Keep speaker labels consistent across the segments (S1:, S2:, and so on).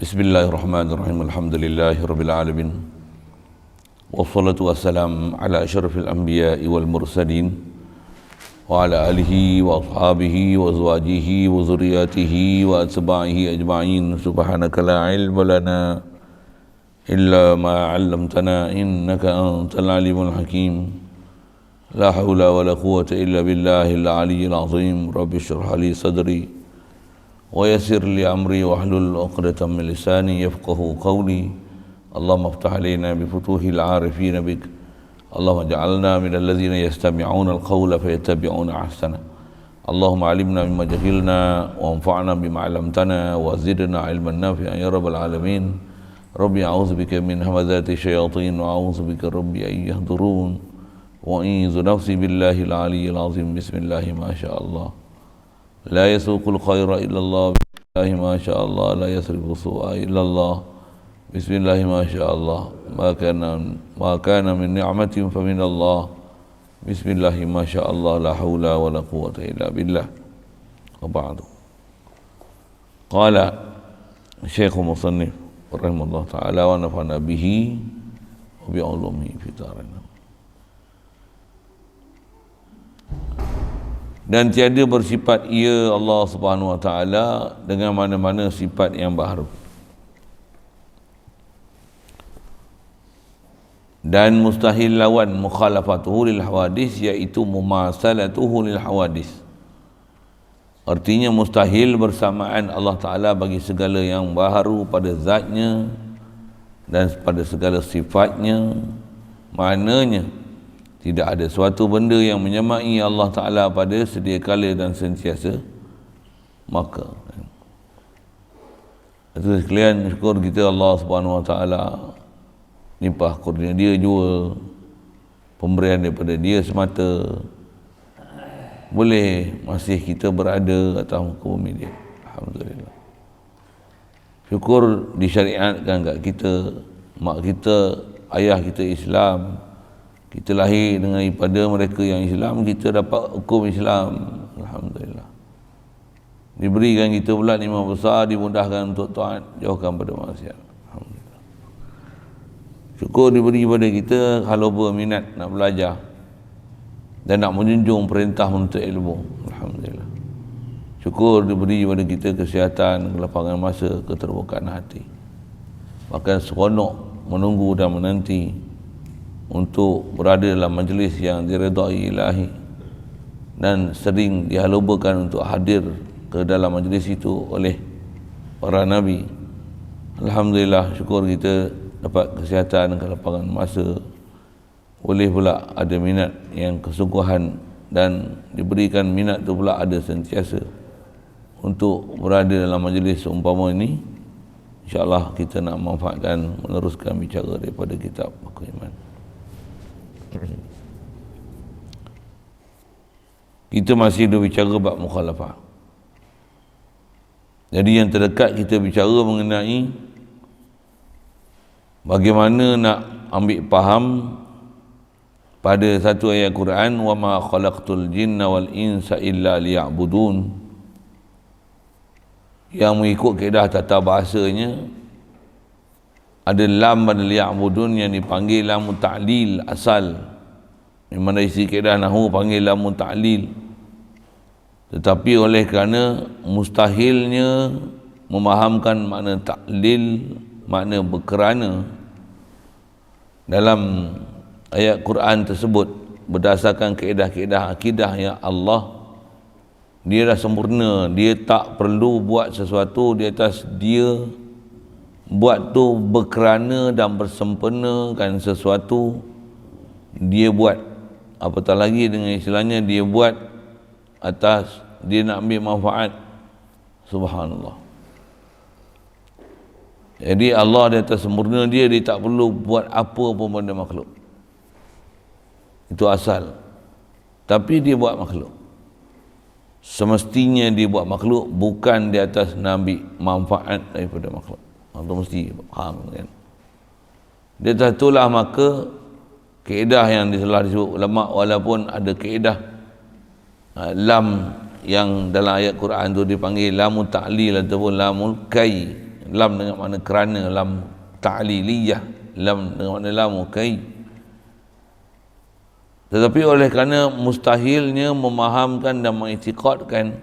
S1: Bismillahirrahmanirrahim. Alhamdulillahirabbil alamin. Wassalatu wassalamu ala asyrafil anbiya'i wal mursalin wa ala alihi wa ashabihi wa azwajihi wa zurriyyatihi wa atba'ihi ajma'in. Subhanaka la ilma lana illa ma 'allamtana innaka antal alimul hakim. La haula wa la quwwata illa billahil aliyyil azim. Rabbi shrah li sadri wa yassir li amri wahlul 'uqdatam min lisani yafqahu qawli. Allahumma iftah alaina bi futuhil 'arifin bik. Allahumma ij'alna minal ladzina yastami'una al-qawla fayattabi'una ahsana. Allahumma 'allimna mimma jahilna wa anfa'na bima 'allamtana wa zidna 'ilman nafi'an ya rabbal alamin. Rabbi a'udzubika min hamazati syayatin wa a'udzubika rabbi an yahdurun. Wa a'udzu nafsi billahi al-'aliyyil 'azim. Bismillah ma syaa Allah. La yasuqul khaira illallah. Bismillahi ma syaa Allah. La yasrifu su'a illallah. Bismillahi ma syaa Allah. Ma kana min ni'matin fa min Allah. Bismillahi ma syaa Allah. La haula wa la quwwata illa billah. Wa ba'du. Qala Syekh Musannif rahimahullah ta'ala wa nafa'na bihi wa bi 'ulumihi fi darain. Dan tiada bersifat ia Allah Subhanahu wa taala dengan mana-mana sifat yang baharu. Dan mustahil lawan mukhalafatuhu lil hawadis, iaitu mumasalatuhu lil hawadis. Artinya mustahil bersamaan Allah Taala bagi segala yang baharu pada zatnya dan pada segala sifatnya. Maknanya tidak ada suatu benda yang menyamai Allah Ta'ala pada sedia kala dan sentiasa. Maka itu sekalian syukur kita Allah Subhanahu Wa Ta'ala, limpah kurnia dia jua, pemberian daripada dia semata, boleh masih kita berada atas muka bumi dia. Alhamdulillah. Syukur disyariatkan kat kita, mak kita, ayah kita Islam. Kita lahir dengan daripada mereka yang Islam, kita dapat hukum Islam. Alhamdulillah. Diberikan kita pula nikmat besar, dimudahkan untuk taat, jauhkan pada maksiat. Alhamdulillah. Syukur diberi kepada kita kalau berminat nak belajar dan nak menjunjung perintah menuntut ilmu. Alhamdulillah. Syukur diberi kepada kita kesihatan, kelapangan masa, keterbukaan hati. Bahkan seronok menunggu dan menanti untuk berada dalam majlis yang diredai ilahi, dan sering dihalubakan untuk hadir ke dalam majlis itu oleh para nabi. Alhamdulillah, syukur kita dapat kesihatan, kelapangan masa, boleh pula ada minat yang kesungguhan, dan diberikan minat itu pula ada sentiasa untuk berada dalam majlis seumpama ini. InsyaAllah kita nak manfaatkan, meneruskan bicara daripada kitab Buku Iman. Kita masih dah bicara bab mukhalafah. Jadi yang terdekat kita bicara mengenai bagaimana nak ambil faham pada satu ayat Quran, wa ma khalaqtul jinna wal insa illa liya'budun, yang mengikut kaedah tata bahasanya ada lam pada liya'budun yang dipanggil lam ta'lil asal. Memang dari isi kaedah nahwu panggil lam ta'lil. Tetapi oleh kerana mustahilnya memahamkan makna ta'lil, makna berkerana dalam ayat Quran tersebut, berdasarkan kaedah-kaedah akidah yang Allah, dia dah sempurna, dia tak perlu buat sesuatu di atas dia buat tu berkerana dan bersempurnakan sesuatu dia buat. Apatah lagi dengan istilahnya dia buat atas dia nak ambil manfaat. Subhanallah. Jadi Allah di atas sempurna dia tak perlu buat apa pun pada makhluk. Itu asal. Tapi dia buat makhluk. Semestinya dia buat makhluk bukan di atas nak ambil manfaat daripada makhluk. Itu mesti faham kan. Dia itulah maka kaedah yang telah disebut ulama, walaupun ada kaedah lam yang dalam ayat Quran tu dipanggil lamul ta'lil ataupun lamul kai, Lam dengan makna kerana, lam ta'liliyah, lam dengan makna lamu kai. Tetapi oleh kerana mustahilnya memahamkan dan mengiktikadkan,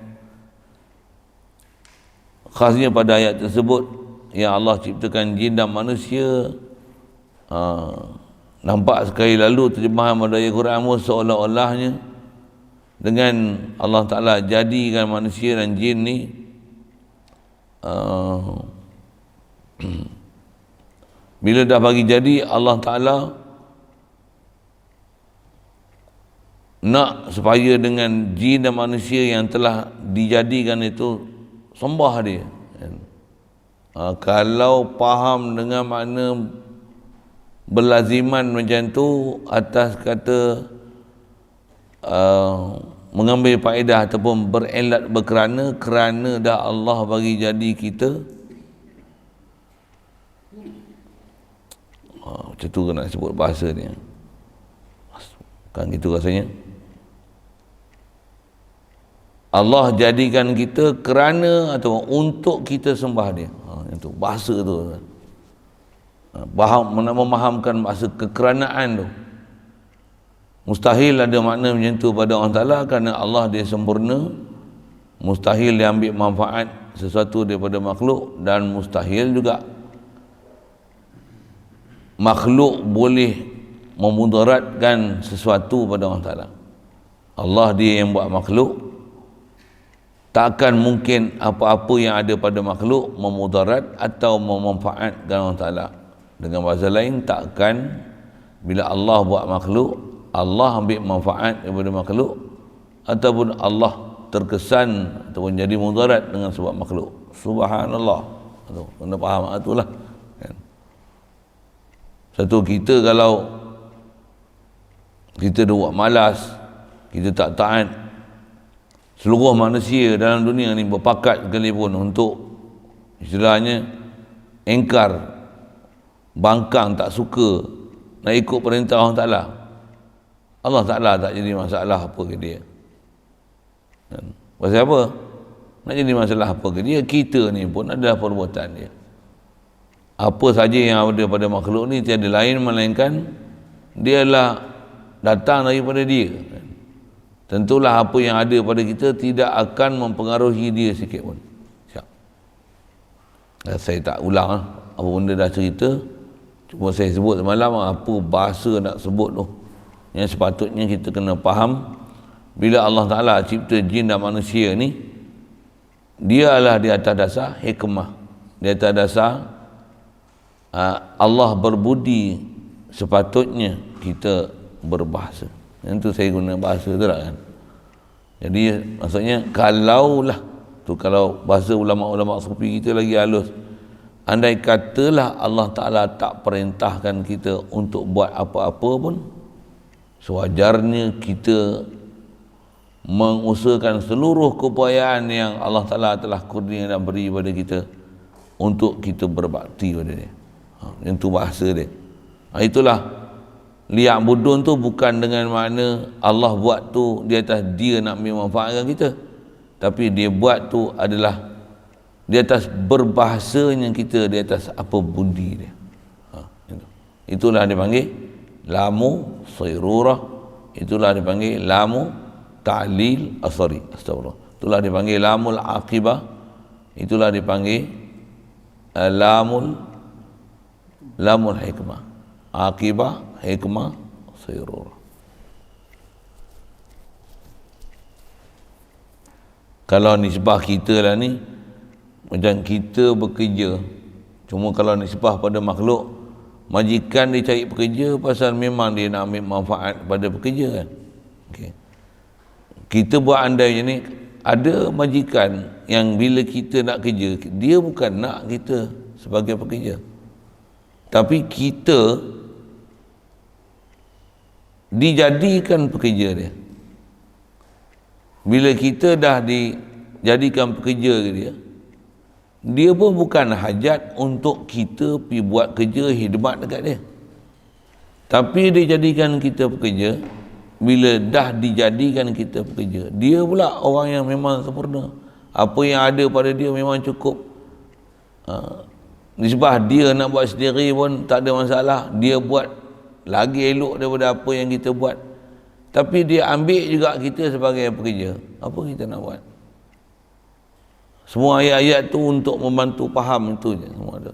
S1: khasnya pada ayat tersebut yang Allah ciptakan jin dan manusia, nampak sekali lalu terjemahan pada ayat Quran seolah-olahnya dengan Allah Ta'ala jadikan manusia dan jin ni bila dah bagi jadi, Allah Ta'ala nak supaya dengan jin dan manusia yang telah dijadikan itu sembah dia. Kalau faham dengan makna berlaziman macam tu atas kata mengambil faedah ataupun berelat kerana dah Allah bagi jadi kita, macam tu nak sebut bahasa ni kan gitu rasanya. Allah jadikan kita kerana atau untuk kita sembah dia. Itu bahasa tu. Memahamkan bahasa kekeranaan tu. Mustahil ada makna macam tu pada Allah Ta'ala kerana Allah dia sempurna. Mustahil dia ambil manfaat sesuatu daripada makhluk, dan mustahil juga makhluk boleh memudaratkan sesuatu pada Allah Ta'ala. Allah dia yang buat makhluk, takkan mungkin apa-apa yang ada pada makhluk memudarat atau memanfaatkan Allah Ta'ala. Dengan bahasa lain, takkan bila Allah buat makhluk, Allah ambil manfaat daripada makhluk, ataupun Allah terkesan ataupun jadi mudarat dengan sebab makhluk. Subhanallah. Kena faham itulah. Satu, kita kalau kita buat malas, kita tak taat, seluruh manusia dalam dunia ni berpakat sekalipun untuk istilahnya engkar, bangkang, tak suka nak ikut perintah Allah Ta'ala, Allah Ta'ala tak jadi masalah apa ke dia. Pasal apa? Nak jadi masalah apa ke dia? Kita ni pun adalah perbuatan dia. Apa saja yang ada pada makhluk ni tiada lain melainkan dialah datang daripada dia. Tentulah apa yang ada pada kita tidak akan mempengaruhi dia sikit pun. Siap. Saya tak ulang apa benda dah cerita, cuma saya sebut semalam apa bahasa nak sebut tu. Yang sepatutnya kita kena faham, bila Allah Ta'ala cipta jin dan manusia ni, dia adalah di atas dasar hikmah, di atas dasar Allah berbudi, sepatutnya kita berbahasa. Yang tu saya guna bahasa tu lah kan. Jadi maksudnya kalaulah tu, kalau bahasa ulama-ulama sufi kita lagi halus, andai katalah Allah Ta'ala tak perintahkan kita untuk buat apa-apa pun, sewajarnya kita mengusahakan seluruh keupayaan yang Allah Ta'ala telah kurnia dan beri pada kita untuk kita berbakti pada dia. Yang tu bahasa dia. Itulah liak budun tu bukan dengan makna Allah buat tu di atas dia nak memanfaatkan kita, tapi dia buat tu adalah di atas berbahasanya kita, di atas apa budi dia. Itulah dipanggil lamu sayrurah, itulah dipanggil lamu ta'lil asari, astagfirullah, itulah dipanggil lamul aqibah, itulah dipanggil lamul hikmah, aqibah, hikmah, sayrurah. Kalau nisbah kita lah ni, macam kita bekerja, cuma kalau nisbah pada makhluk, majikan dia cari pekerja pasal memang dia nak ambil manfaat pada pekerja kan. Okay. Kita buat andai macam ni, ada majikan yang bila kita nak kerja, dia bukan nak kita sebagai pekerja, tapi kita dijadikan pekerja dia. Bila kita dah dijadikan pekerja dia, dia pun bukan hajat untuk kita pergi buat kerja khidmat dekat dia, tapi dia jadikan kita pekerja. Bila dah dijadikan kita pekerja, dia pula orang yang memang sempurna. Apa yang ada pada dia memang cukup Nisbah dia nak buat sendiri pun tak ada masalah, dia buat lagi elok daripada apa yang kita buat. Tapi dia ambil juga kita sebagai pekerja. Apa kita nak buat? Semua ayat-ayat tu untuk membantu faham itu je semua tu.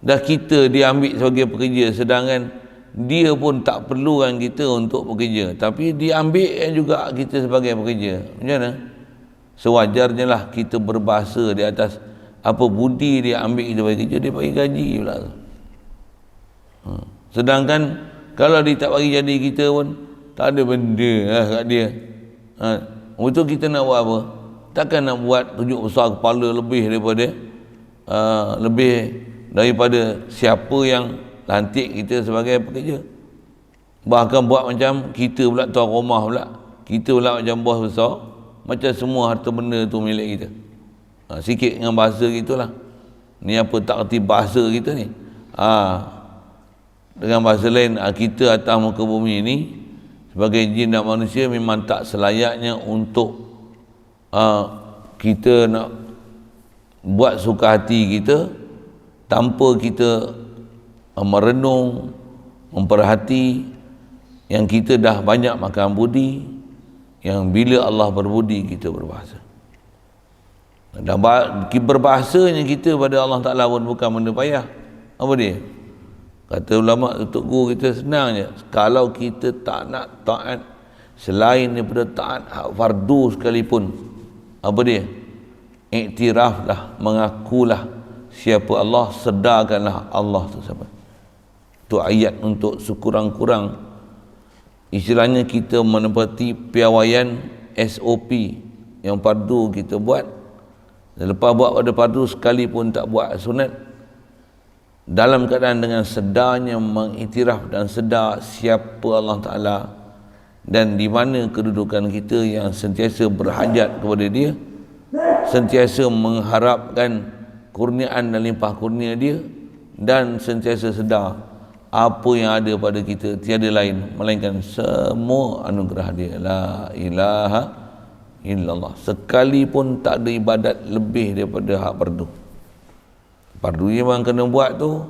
S1: Dah kita dia ambil sebagai pekerja, sedangkan dia pun tak perlukan kita untuk bekerja, tapi dia ambil juga kita sebagai pekerja. Macam mana? Sewajarnya lah kita berbahasa di atas apa budi dia ambil kita bagi kerja, dia bagi gaji pula. Sedangkan kalau dia tak bagi jadi kita pun tak ada benda kat dia. Betul kita nak buat apa? Takkan nak buat tunjuk besar kepala lebih daripada siapa yang lantik kita sebagai pekerja. Bahkan buat macam kita pula tuan rumah pula, kita pula macam bos besar, macam semua harta benda tu milik kita. Sikit dengan bahasa gitulah. Ni apa tak erti bahasa kita ni. Dengan bahasa lain, kita atas muka bumi ni sebagai jin dan manusia memang tak selayaknya untuk kita nak buat suka hati kita tanpa kita merenung, memperhati yang kita dah banyak makan budi, yang bila Allah berbudi kita berbahasa. Dan berbahasanya kita pada Allah Ta'ala pun bukan benda payah. Apa dia? Kata ulama, untuk guru kita senang je. Kalau kita tak nak taat selain daripada taat hak fardu sekalipun, apa dia? Iktiraflah, mengakulah siapa Allah, sedarkanlah Allah tu siapa. Itu ayat untuk sekurang-kurang istilahnya kita menepati piawaian SOP yang fardu kita buat. Dan lepas buat pada fardu sekalipun tak buat sunat, dalam keadaan dengan sedarnya mengiktiraf dan sedar siapa Allah Ta'ala dan di mana kedudukan kita yang sentiasa berhajat kepada dia, sentiasa mengharapkan kurniaan dan limpah kurnia dia, dan sentiasa sedar apa yang ada pada kita tiada lain melainkan semua anugerah dia. La ilaha illallah. Sekalipun tak ada ibadat lebih daripada hak fardu. Fardu yang kena buat tu,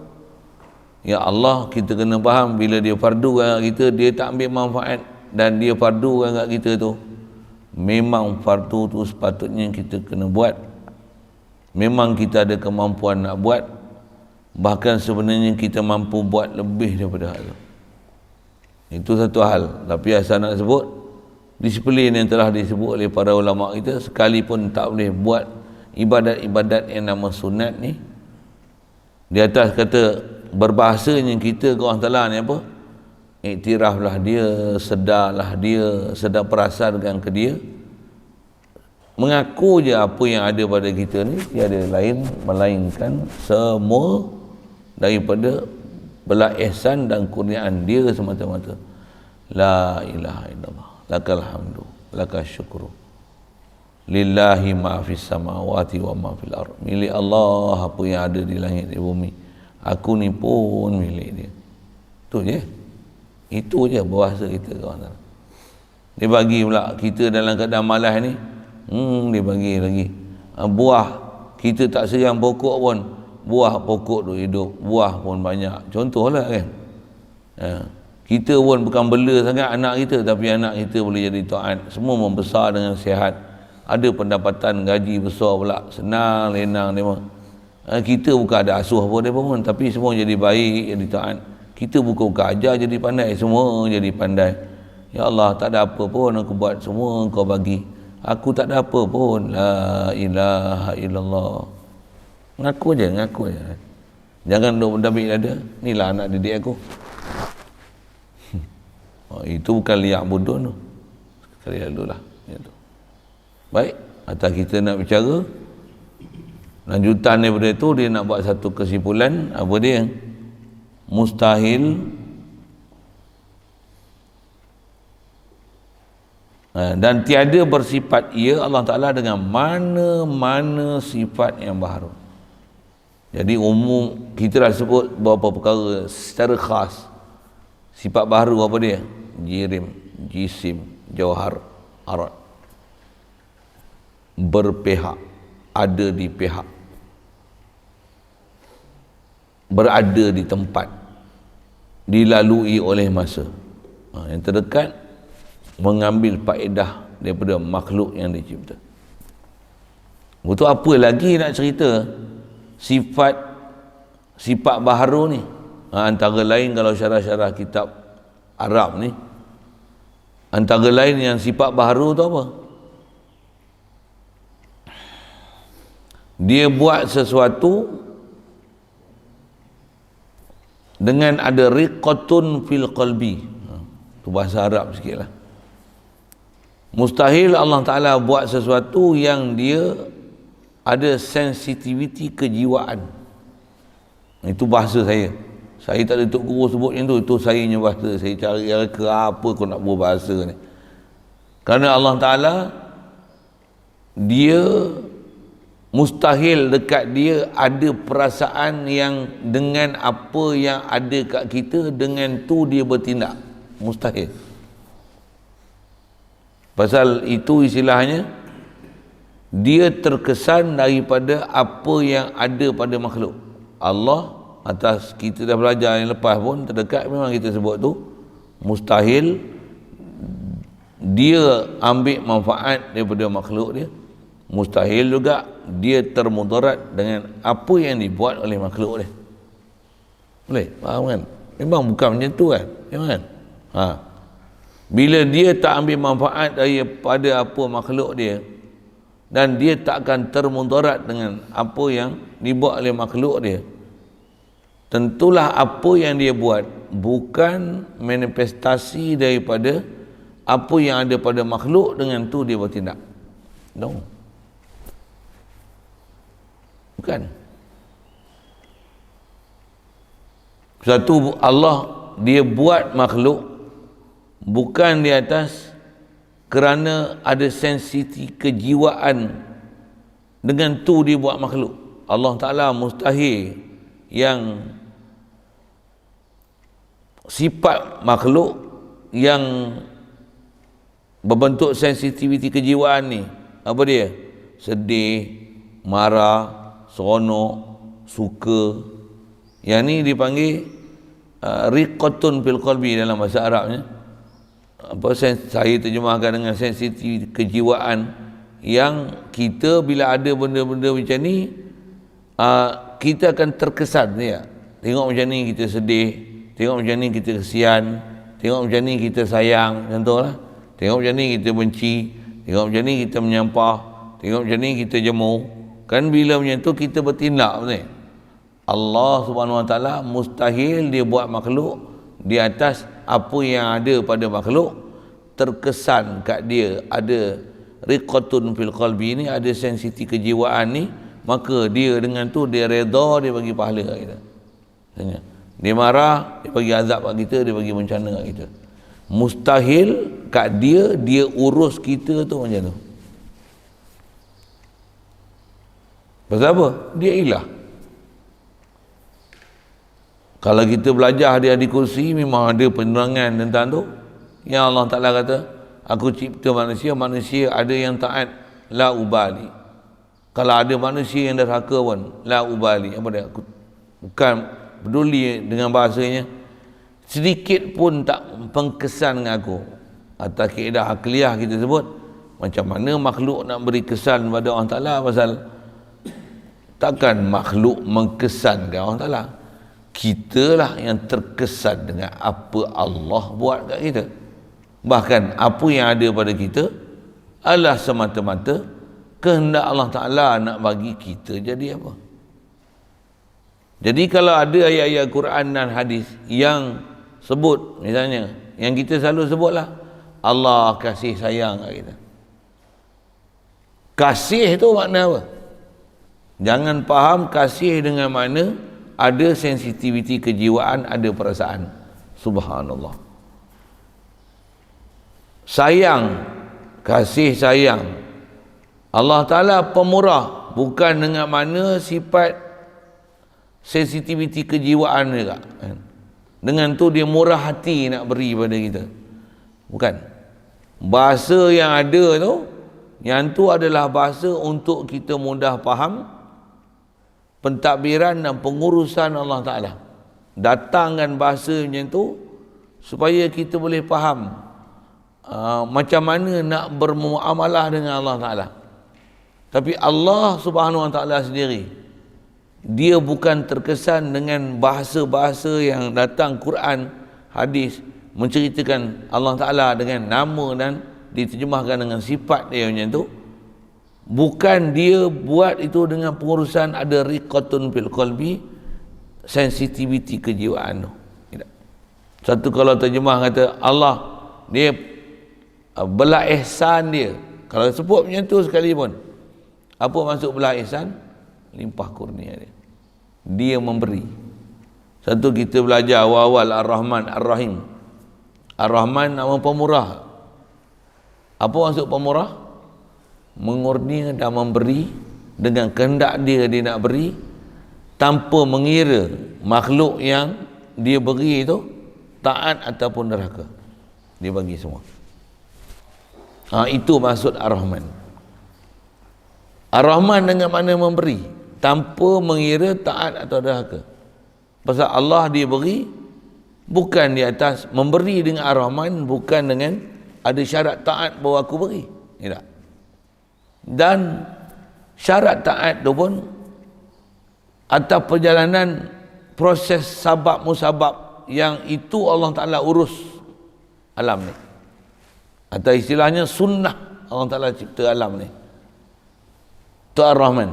S1: ya Allah, kita kena faham bila dia fardu kat kita, dia tak ambil manfaat, dan dia fardu kat kita tu, memang fardu tu sepatutnya kita kena buat. Memang kita ada kemampuan nak buat, bahkan sebenarnya kita mampu buat lebih daripada hal itu. Itu satu hal. Tapi asal nak sebut disiplin yang telah disebut oleh para ulama kita, sekalipun tak boleh buat ibadat-ibadat yang nama sunat ni, di atas kata berbahasanya kita ke Allah Ta'ala ni apa? Iktiraflah dia, sedarlah dia, sedar perasaankan ke dia, mengaku je apa yang ada pada kita ni tiada lain melainkan semua daripada belas ihsan dan kurniaan dia semata-mata. La ilaha illallah, lakal hamdu, lakal syukru, lillahi ma fis samawati wa ma fil ardh. Milik Allah apa yang ada di langit di bumi, aku ni pun milik dia. Itu je bahasa kita, kawan. Dia bagi pula kita dalam keadaan malas ni, dia bagi lagi buah. Kita tak sayang pokok pun, buah pokok tu hidup, buah pun banyak. Contohlah kan, kita pun bukan bela sangat anak kita, tapi anak kita boleh jadi taat, semua membesar dengan sihat, ada pendapatan gaji besar pula, senang lenang dia. Kita bukan ada asuh apa dia pun, tapi semua jadi baik, jadi taat. Kita bukan ajar jadi pandai, semua jadi pandai. Ya Allah, tak ada apa pun aku buat, semua Kau bagi. Aku tak ada apa pun. La ilaha illallah. Ngaku je. Jangan duk berdabik dada. Inilah anak didik aku. Itu bukan liak bodoh tu. Sekali lalu lah. Baik, atas kita nak bicara, lanjutan daripada itu dia nak buat satu kesimpulan. Apa dia? Mustahil dan tiada bersifat ia Allah Ta'ala dengan mana-mana sifat yang baharu. Jadi umum kita dah sebut beberapa perkara secara khas. Sifat baharu apa dia? Jirim, jisim, jauhar, arad, berpihak, ada di pihak, berada di tempat, dilalui oleh masa. Yang terdekat mengambil faedah daripada makhluk yang dicipta. Betul, apa lagi nak cerita sifat baharu ni? Antara lain kalau syarah-syarah kitab Arab ni, antara lain yang sifat baharu tu apa? Dia buat sesuatu dengan ada riqatun fil qalbi. Tu bahasa Arab sikit lah. Mustahil Allah Ta'ala buat sesuatu yang dia ada sensitiviti kejiwaan. Itu bahasa saya. Saya tak ada Tok Guru sebut yang tu. Itu saya punya bahasa. Saya cari ke apa kau nak buat bahasa ni. Kerana Allah Ta'ala, dia mustahil dekat dia ada perasaan yang dengan apa yang ada kat kita, dengan tu dia bertindak. Mustahil. Pasal itu istilahnya, dia terkesan daripada apa yang ada pada makhluk. Allah, atas kita dah belajar yang lepas pun terdekat, memang kita sebut tu mustahil dia ambil manfaat daripada makhluk dia. Mustahil juga dia termudarat dengan apa yang dibuat oleh makhluk dia. Boleh? Faham kan? Memang bukan macam tu kan? Memang kan? Bila dia tak ambil manfaat daripada apa makhluk dia, dan dia tak akan termudarat dengan apa yang dibuat oleh makhluk dia, tentulah apa yang dia buat bukan manifestasi daripada apa yang ada pada makhluk, dengan tu dia bertindak. No. Bukan. Satu, Allah dia buat makhluk bukan di atas kerana ada sensiti kejiwaan, dengan tu dia buat makhluk. Allah Ta'ala mustahil yang sifat makhluk yang berbentuk sensitiviti kejiwaan ni. Apa dia? Sedih, marah, seronok, suka. Yang ni dipanggil riqatun fil qalbi dalam bahasa Arabnya. Saya terjemahkan dengan sensitiviti kejiwaan, yang kita bila ada benda-benda macam ni, kita akan terkesan ya. Tengok macam ni kita sedih, tengok macam ni kita kesian, tengok macam ni kita sayang, contohlah. Tengok macam ni kita benci, tengok macam ni kita menyampah, tengok macam ni kita jemu. Kan bila macam tu kita bertindak, betul? Allah Subhanahu Wa Taala mustahil dia buat makhluk di atas apa yang ada pada makhluk, terkesan kat dia ada riqatun fil qalbi ni, ada sensiti kejiwaan ni, maka dia dengan tu dia redha, dia bagi pahala kat kita. Dia marah, dia bagi azab kat kita, dia bagi bencana kat kita. Mustahil kat dia, dia urus kita tu macam tu. Pasal apa? Dia ilah. Kalau kita belajar di Ahli Kursi, memang ada penerangan tentang tu. Yang Allah Ta'ala kata, aku cipta manusia, manusia ada yang taat, la ubali. Kalau ada manusia yang derhaka pun, la ubali. Apa dia? Aku bukan peduli dengan bahasanya, sedikit pun tak pengkesan dengan aku. Atas kaedah akliyah kita sebut, macam mana makhluk nak beri kesan pada Allah Ta'ala, pasal takkan makhluk mengkesankan Allah Ta'ala. Kita lah yang terkesan dengan apa Allah buat kat kita. Bahkan apa yang ada pada kita adalah semata-mata kehendak Allah Ta'ala nak bagi kita jadi apa. Jadi kalau ada ayat-ayat Quran dan hadis yang sebut, misalnya yang kita selalu sebutlah, Allah kasih sayang kat kita. Kasih tu makna apa? Jangan faham kasih dengan makna ada sensitiviti kejiwaan, ada perasaan. Subhanallah. Sayang, kasih sayang. Allah Ta'ala pemurah, bukan dengan mana sifat sensitiviti kejiwaan juga. Dengan tu dia murah hati nak beri pada kita. Bukan. Bahasa yang ada tu Yang tu adalah bahasa untuk kita mudah faham pentadbiran dan pengurusan Allah Ta'ala. Datangkan bahasa macam tu supaya kita boleh faham macam mana nak bermuamalah dengan Allah Ta'ala. Tapi Allah Subhanahu Wa Ta'ala sendiri, dia bukan terkesan dengan bahasa-bahasa yang datang Quran, hadis menceritakan Allah Ta'ala dengan nama dan diterjemahkan dengan sifat dia macam tu. Bukan dia buat itu dengan pengurusan ada riqatun fil qalbi, sensitivity kejiwaan tu. Satu kalau terjemah kata Allah dia belah ihsan dia, kalau sebut macam tu sekali pun, apa maksud belah ihsan? Limpah kurnia dia memberi. Satu kita belajar awal-awal Ar-Rahman Ar-Rahim. Ar-Rahman nama pemurah. Apa maksud pemurah? Mengurnia dan memberi dengan kehendak dia nak beri, tanpa mengira makhluk yang dia beri itu taat ataupun neraka. Dia bagi semua. Itu maksud Ar-Rahman. Ar-Rahman dengan makna memberi tanpa mengira taat atau neraka. Pasal Allah dia beri bukan di atas memberi dengan Ar-Rahman, bukan dengan ada syarat taat bahawa aku beri. Tak. Dan syarat taat tu pun atas perjalanan proses sabab musabab yang itu Allah Ta'ala urus alam ni. Atau istilahnya sunnah Allah Ta'ala cipta alam ni. Itu Ar-Rahman.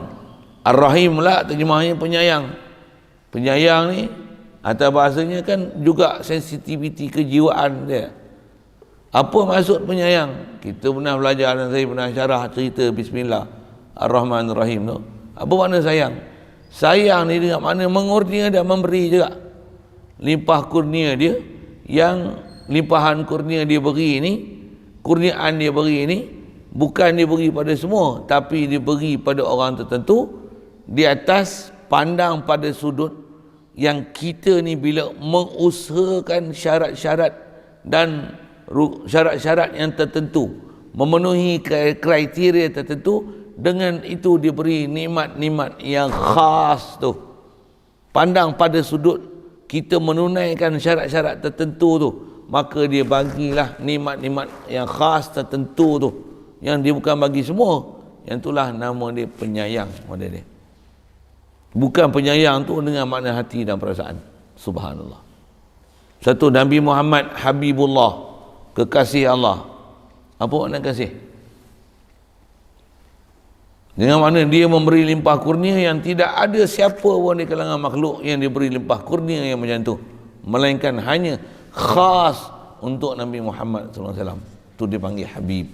S1: Ar-Rahim lah terjemahnya penyayang. Penyayang ni atau bahasanya kan juga sensitivity kejiwaan dia. Apa maksud penyayang? Kita pernah belajar dan saya pernah syarah cerita Bismillah Ar-Rahman Ar-Rahim tu. Apa makna sayang? Sayang ni dengan makna mengurnia dan memberi juga. Limpah kurnia dia, yang limpahan kurnia dia beri ni, kurniaan dia beri ni bukan diberi pada semua, tapi diberi pada orang tertentu di atas pandang pada sudut yang kita ni bila mengusahakan syarat-syarat dan syarat-syarat yang tertentu, memenuhi kriteria tertentu, dengan itu diberi nikmat-nikmat yang khas tu. Pandang pada sudut kita menunaikan syarat-syarat tertentu tu, maka dia bagilah nikmat-nikmat yang khas tertentu tu, yang dia bukan bagi semua. Yang itulah nama dia penyayang pada dia. Bukan penyayang tu dengan makna hati dan perasaan. Subhanallah. Satu Nabi Muhammad Habibullah, kekasih Allah. Apa makna kasih? Dengan mana dia memberi limpah kurnia yang tidak ada siapa pun di kalangan makhluk yang diberi limpah kurnia yang macam tu, melainkan hanya khas untuk Nabi Muhammad SAW. Itu dipanggil Habib.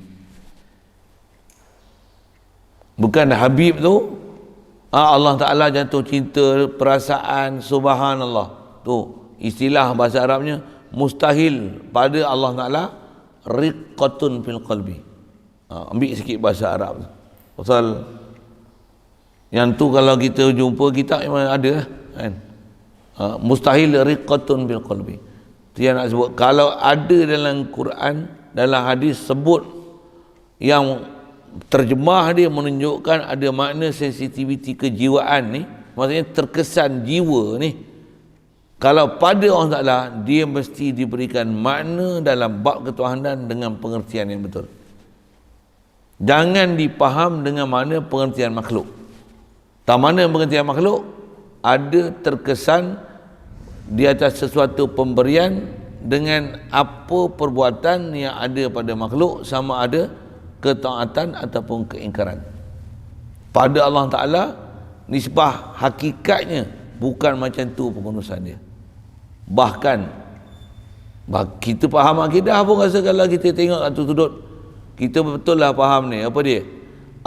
S1: Bukan Habib tu Allah Ta'ala jatuh cinta, perasaan, subhanallah. Tu istilah bahasa Arabnya mustahil pada Allah Ta'ala riqqatun fil qalbi. Ambil sikit bahasa Arab tu. Pasal yang tu kalau kita jumpa kitab memang ada kan. Mustahil riqqatun bil qalbi. Tu yang nak sebut, kalau ada dalam Quran, dalam hadis sebut yang terjemah dia menunjukkan ada makna sensitivity kejiwaan ni, maksudnya terkesan jiwa ni, kalau pada Allah Ta'ala dia mesti diberikan makna dalam bab ketuhanan dengan pengertian yang betul. Jangan dipaham dengan mana pengertian makhluk. Tak mana pengertian makhluk ada terkesan di atas sesuatu pemberian dengan apa perbuatan yang ada pada makhluk, sama ada ketaatan ataupun keingkaran. Pada Allah Ta'ala nisbah hakikatnya bukan macam tu pengurusan dia. Bahkan kita faham akidah pun rasa kalau kita tengok satu sudut, kita betul lah faham ni. Apa dia?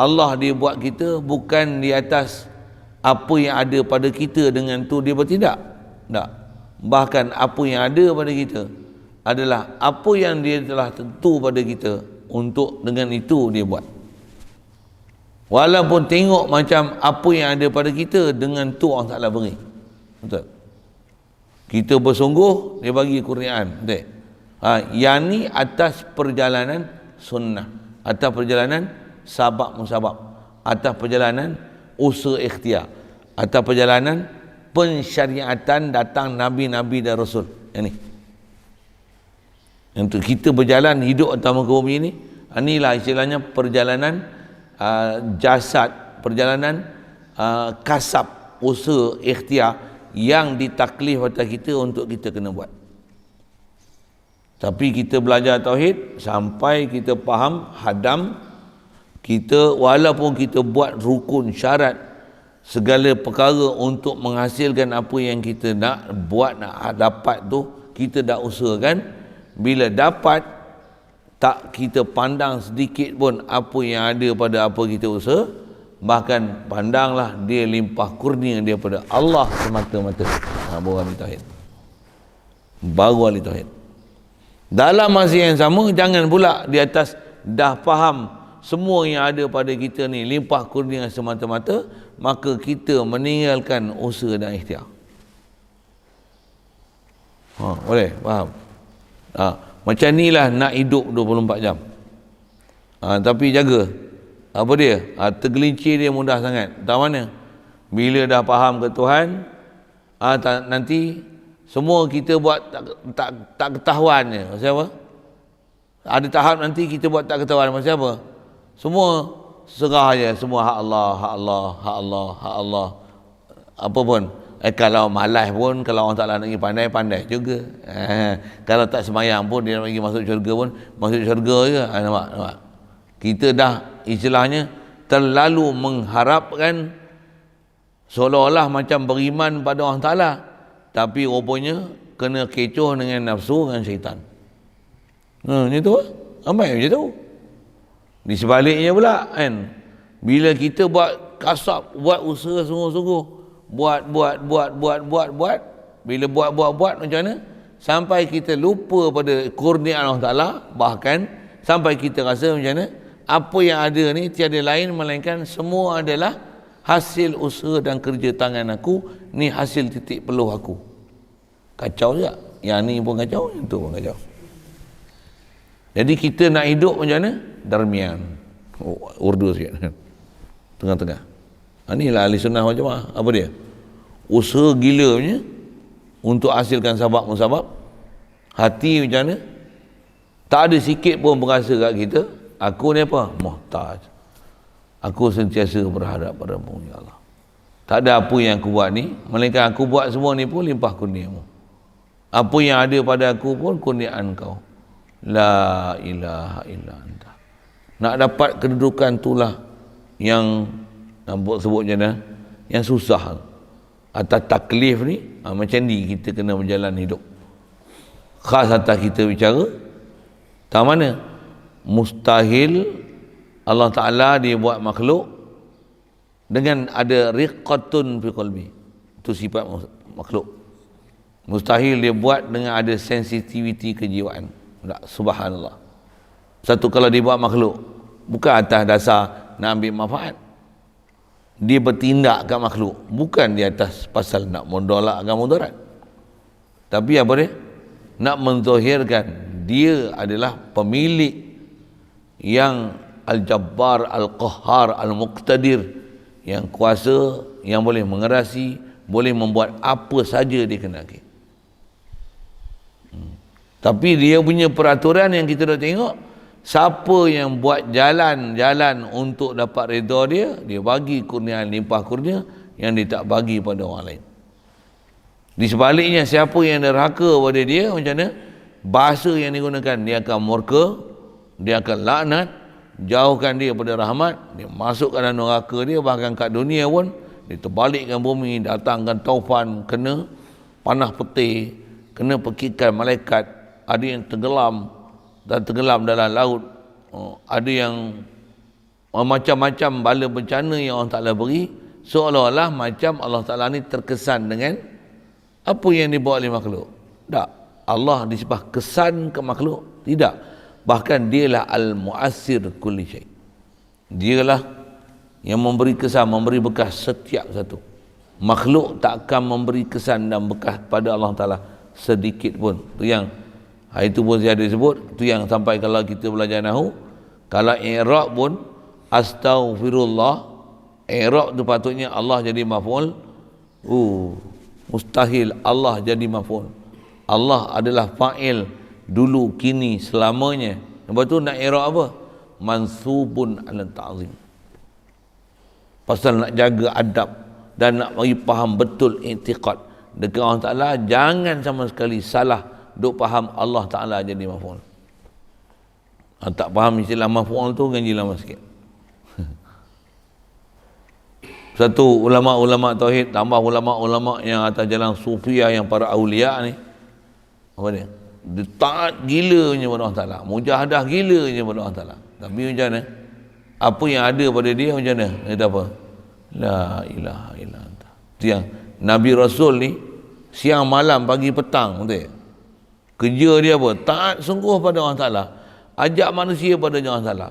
S1: Allah dia buat kita bukan di atas apa yang ada pada kita, dengan tu dia bertindak. Tak. Bahkan apa yang ada pada kita adalah apa yang dia telah tentu pada kita, untuk dengan itu dia buat. Walaupun tengok macam apa yang ada pada kita, dengan tu Allah Ta'ala beri. Betul? Kita bersungguh, dia bagi kurniaan. Betul? Yang ni atas perjalanan sunnah, atas perjalanan sabab musabab, atas perjalanan usaha ikhtiar, atas perjalanan pensyariatan datang Nabi-Nabi dan Rasul. Yang ni untuk kita berjalan hidup atas muka bumi ni, inilah istilahnya perjalanan jasad, perjalanan kasab, usaha ikhtiar yang ditaklif atas kita untuk kita kena buat. Tapi kita belajar tauhid sampai kita faham hadam kita, walaupun kita buat rukun syarat segala perkara untuk menghasilkan apa yang kita nak buat, nak dapat tu, kita dah usahakan. Bila dapat, tak kita pandang sedikit pun apa yang ada pada apa kita usaha, bahkan pandanglah dia limpah kurnia daripada Allah semata-mata. Baru ahli tauhid. Baru ahli tauhid. Dalam masa yang sama, jangan pula di atas dah faham semua yang ada pada kita ni limpah kurnia semata-mata, maka kita meninggalkan usaha dan ikhtiar. Boleh faham? Macam inilah nak hidup 24 jam. Tapi jaga apa dia? Tergelincir dia mudah sangat. Tahu mana? Bila dah faham ke Tuhan, nanti semua kita buat tak ketahuannya. Pasal apa? Ada tahap nanti kita buat tak ketahuan. Pasal apa? Semua serah je, semua hak Allah, hak Allah, hak Allah, hak Allah. Apa pun. Kalau malas pun, kalau orang Ta'ala nak pergi pandai, pandai juga. Kalau tak semayang pun, dia nak pergi masuk syurga pun, masuk syurga je. Nampak? Kita dah istilahnya terlalu mengharapkan seolah-olah macam beriman pada orang Ta'ala, tapi rupanya kena kecoh dengan nafsu, dengan syaitan. Macam tu lah. Ambil macam tu. Di sebaliknya pula kan, bila kita buat kasab, buat usaha sungguh-sungguh, buat, bila buat macam mana? Sampai kita lupa pada kurnia Allah Ta'ala, bahkan sampai kita rasa macam mana? Apa yang ada ni tiada lain melainkan semua adalah hasil usaha dan kerja tangan aku, ni hasil titik peluh aku. Kacau juga. Yang ni pun kacau, yang tu pun kacau. Jadi kita nak hidup macam mana? Darmian. Urdu sikit. Tengah-tengah. Inilah ahli sunnah wal jamaah. Apa dia? Usaha gila punya untuk hasilkan sabab musabab. Hati macam mana? Tak ada sikit pun berasa kat kita, aku ni apa? Muhtaj. Aku sentiasa berharap padamu, ya Allah. Tak ada apa yang aku buat ni, melainkan aku buat semua ni pun limpah kurniamu. Apa yang ada pada aku pun kurniaan kau. La ilaha illa anta. Nak dapat kedudukan itulah yang sebut je dah, yang susah. Atas taklif ni, macam ni kita kena berjalan hidup. Khas atas kita bicara, tak mana? Mustahil Allah Ta'ala dia buat makhluk dengan ada riqatun fi qalbi. Itu sifat makhluk. Mustahil dia buat dengan ada sensitiviti kejiwaan. Tak, subhanallah. Satu kalau dia buat makhluk, bukan atas dasar nak ambil manfaat. Dia bertindak kat makhluk, bukan di atas pasal nak mendolakkan mudarat. Tapi apa dia? Nak menzahirkan dia adalah pemilik yang Al-Jabbar, Al-Qahhar, Al-Muqtadir, yang kuasa, yang boleh mengerasi, boleh membuat apa saja dia kenaki. Tapi dia punya peraturan yang kita dah tengok, siapa yang buat jalan-jalan untuk dapat redha dia, dia bagi kurnia, limpah kurnia yang dia tak bagi pada orang lain. Di sebaliknya, siapa yang derhaka pada dia, macam mana? Bahasa yang digunakan, dia akan murka, dia akan laknat, jauhkan dia pada rahmat, dia masukkan dalam neraka dia, bahkan kat dunia pun dia terbalikkan bumi, datangkan taufan, kena panah peti, kena pekikan malaikat, ada yang tenggelam dan tenggelam dalam laut, ada yang macam-macam bala bencana yang Allah Ta'ala beri, seolah-olah macam Allah Ta'ala ni terkesan dengan apa yang dibawa oleh makhluk. Tak, Allah disebut kesan ke makhluk, tidak. Bahkan dialah al-mu'assir kulli syai'. Dialah yang memberi kesan, memberi bekas setiap satu. Makhluk tak akan memberi kesan dan bekas pada Allah Ta'ala sedikit pun. Itu yang itu pun saya ada sebut, itu yang sampai kalau kita belajar nahu, kalau i'rab pun Astaghfirullah, i'rab tu patutnya Allah jadi maf'ul. Mustahil Allah jadi maf'ul. Allah adalah fa'il dulu, kini, selamanya. Lepas tu nak i'rab apa? Mansubun ala ta'zim. Pasal nak jaga adab dan nak bagi faham betul i'tiqad dekat Allah Ta'ala, jangan sama sekali salah duk faham Allah Ta'ala jadi maf'ul. Tak faham istilah maf'ul tu ganji lama sikit. Satu ulama-ulama tauhid tambah ulama-ulama yang atas jalan sufiah, yang para awliya ni, apa dia? Dia taat gilanya pada Allah Ta'ala, mujahadah gilanya pada Allah Ta'ala. Tapi macam mana? Apa yang ada pada dia macam mana? Dia kata apa? La ilaha illa anta. Itu yang Nabi Rasul ni siang malam pagi petang, betul? Kerja dia apa? Taat sungguh pada Allah Ta'ala, ajak manusia pada Allah Ta'ala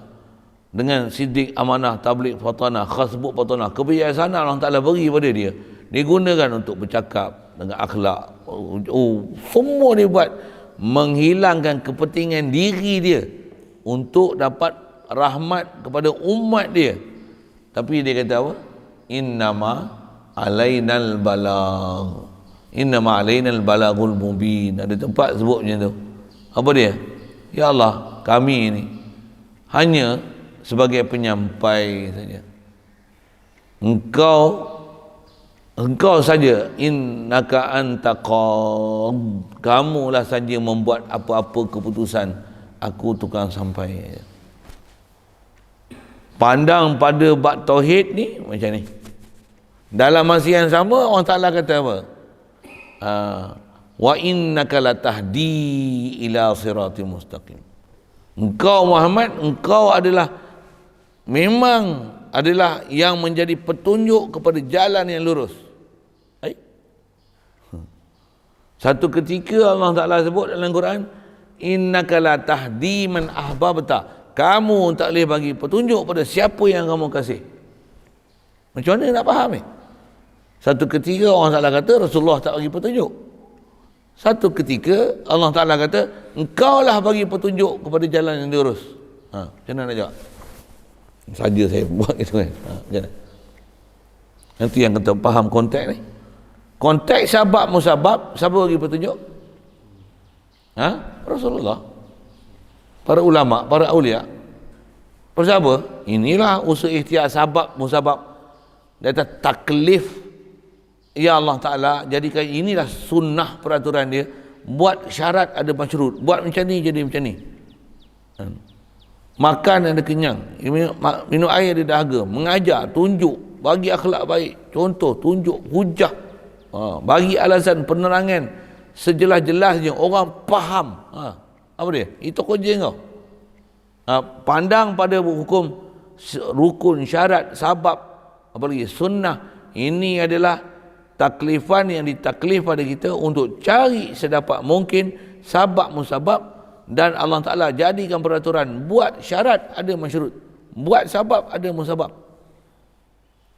S1: dengan sidik, amanah, tabligh, fatanah, khasbuk, fatanah. Kebiasaan Allah Ta'ala beri pada dia, digunakan untuk bercakap dengan akhlak. Semua dia buat menghilangkan kepentingan diri dia untuk dapat rahmat kepada umat dia. Tapi dia kata apa? Innama alainal balagh, innama alainal balaghul mubin. Ada tempat sebut macam tu. Apa dia? Ya Allah, kami ini hanya sebagai penyampai saja. Engkau saja, innaka antaqam, kamulah saja membuat apa-apa keputusan, aku tukang sampai. Pandang pada bab tauhid ni macam ni. Dalam masa yang sama Allah Ta'ala kata apa? Wa innaka latahdi ila siratim mustaqim. Engkau Muhammad, engkau memang adalah yang menjadi petunjuk kepada jalan yang lurus. Satu ketika Allah Ta'ala sebut dalam Quran, innaka latahdi man ahbabta, kamu tak boleh bagi petunjuk pada siapa yang kamu kasih. Macam mana nak faham ni? Satu ketika Allah Ta'ala kata Rasulullah tak bagi petunjuk. Satu ketika Allah Ta'ala kata engkaulah bagi petunjuk kepada jalan yang lurus. Macam mana nak jawab? Saja saya buat gitu kan. Macam mana? Nanti yang kita faham konteks ni. Konteks sabab musabab, siapa bagi petunjuk? Rasulullah. Para ulama, para awliya. Pasal apa? Inilah usul ikhtiar sabab musabab. Dia kata taklif, ya Allah Ta'ala jadikan inilah sunnah peraturan dia. Buat syarat ada masyrut, buat macam ni jadi macam ni. Makan ada kenyang, minum air ada dahaga, mengajar, tunjuk, bagi akhlak baik, contoh, tunjuk, hujah, bagi alasan, penerangan sejelas-jelasnya, orang faham. Apa dia? Itu kerja kau. Pandang pada hukum rukun, syarat, sabab, apalagi sunnah. Ini adalah taklifan yang ditaklif pada kita untuk cari sedapat mungkin sabab musabab, dan Allah Ta'ala jadikan peraturan, buat syarat ada masyrut, buat sabab ada musabab.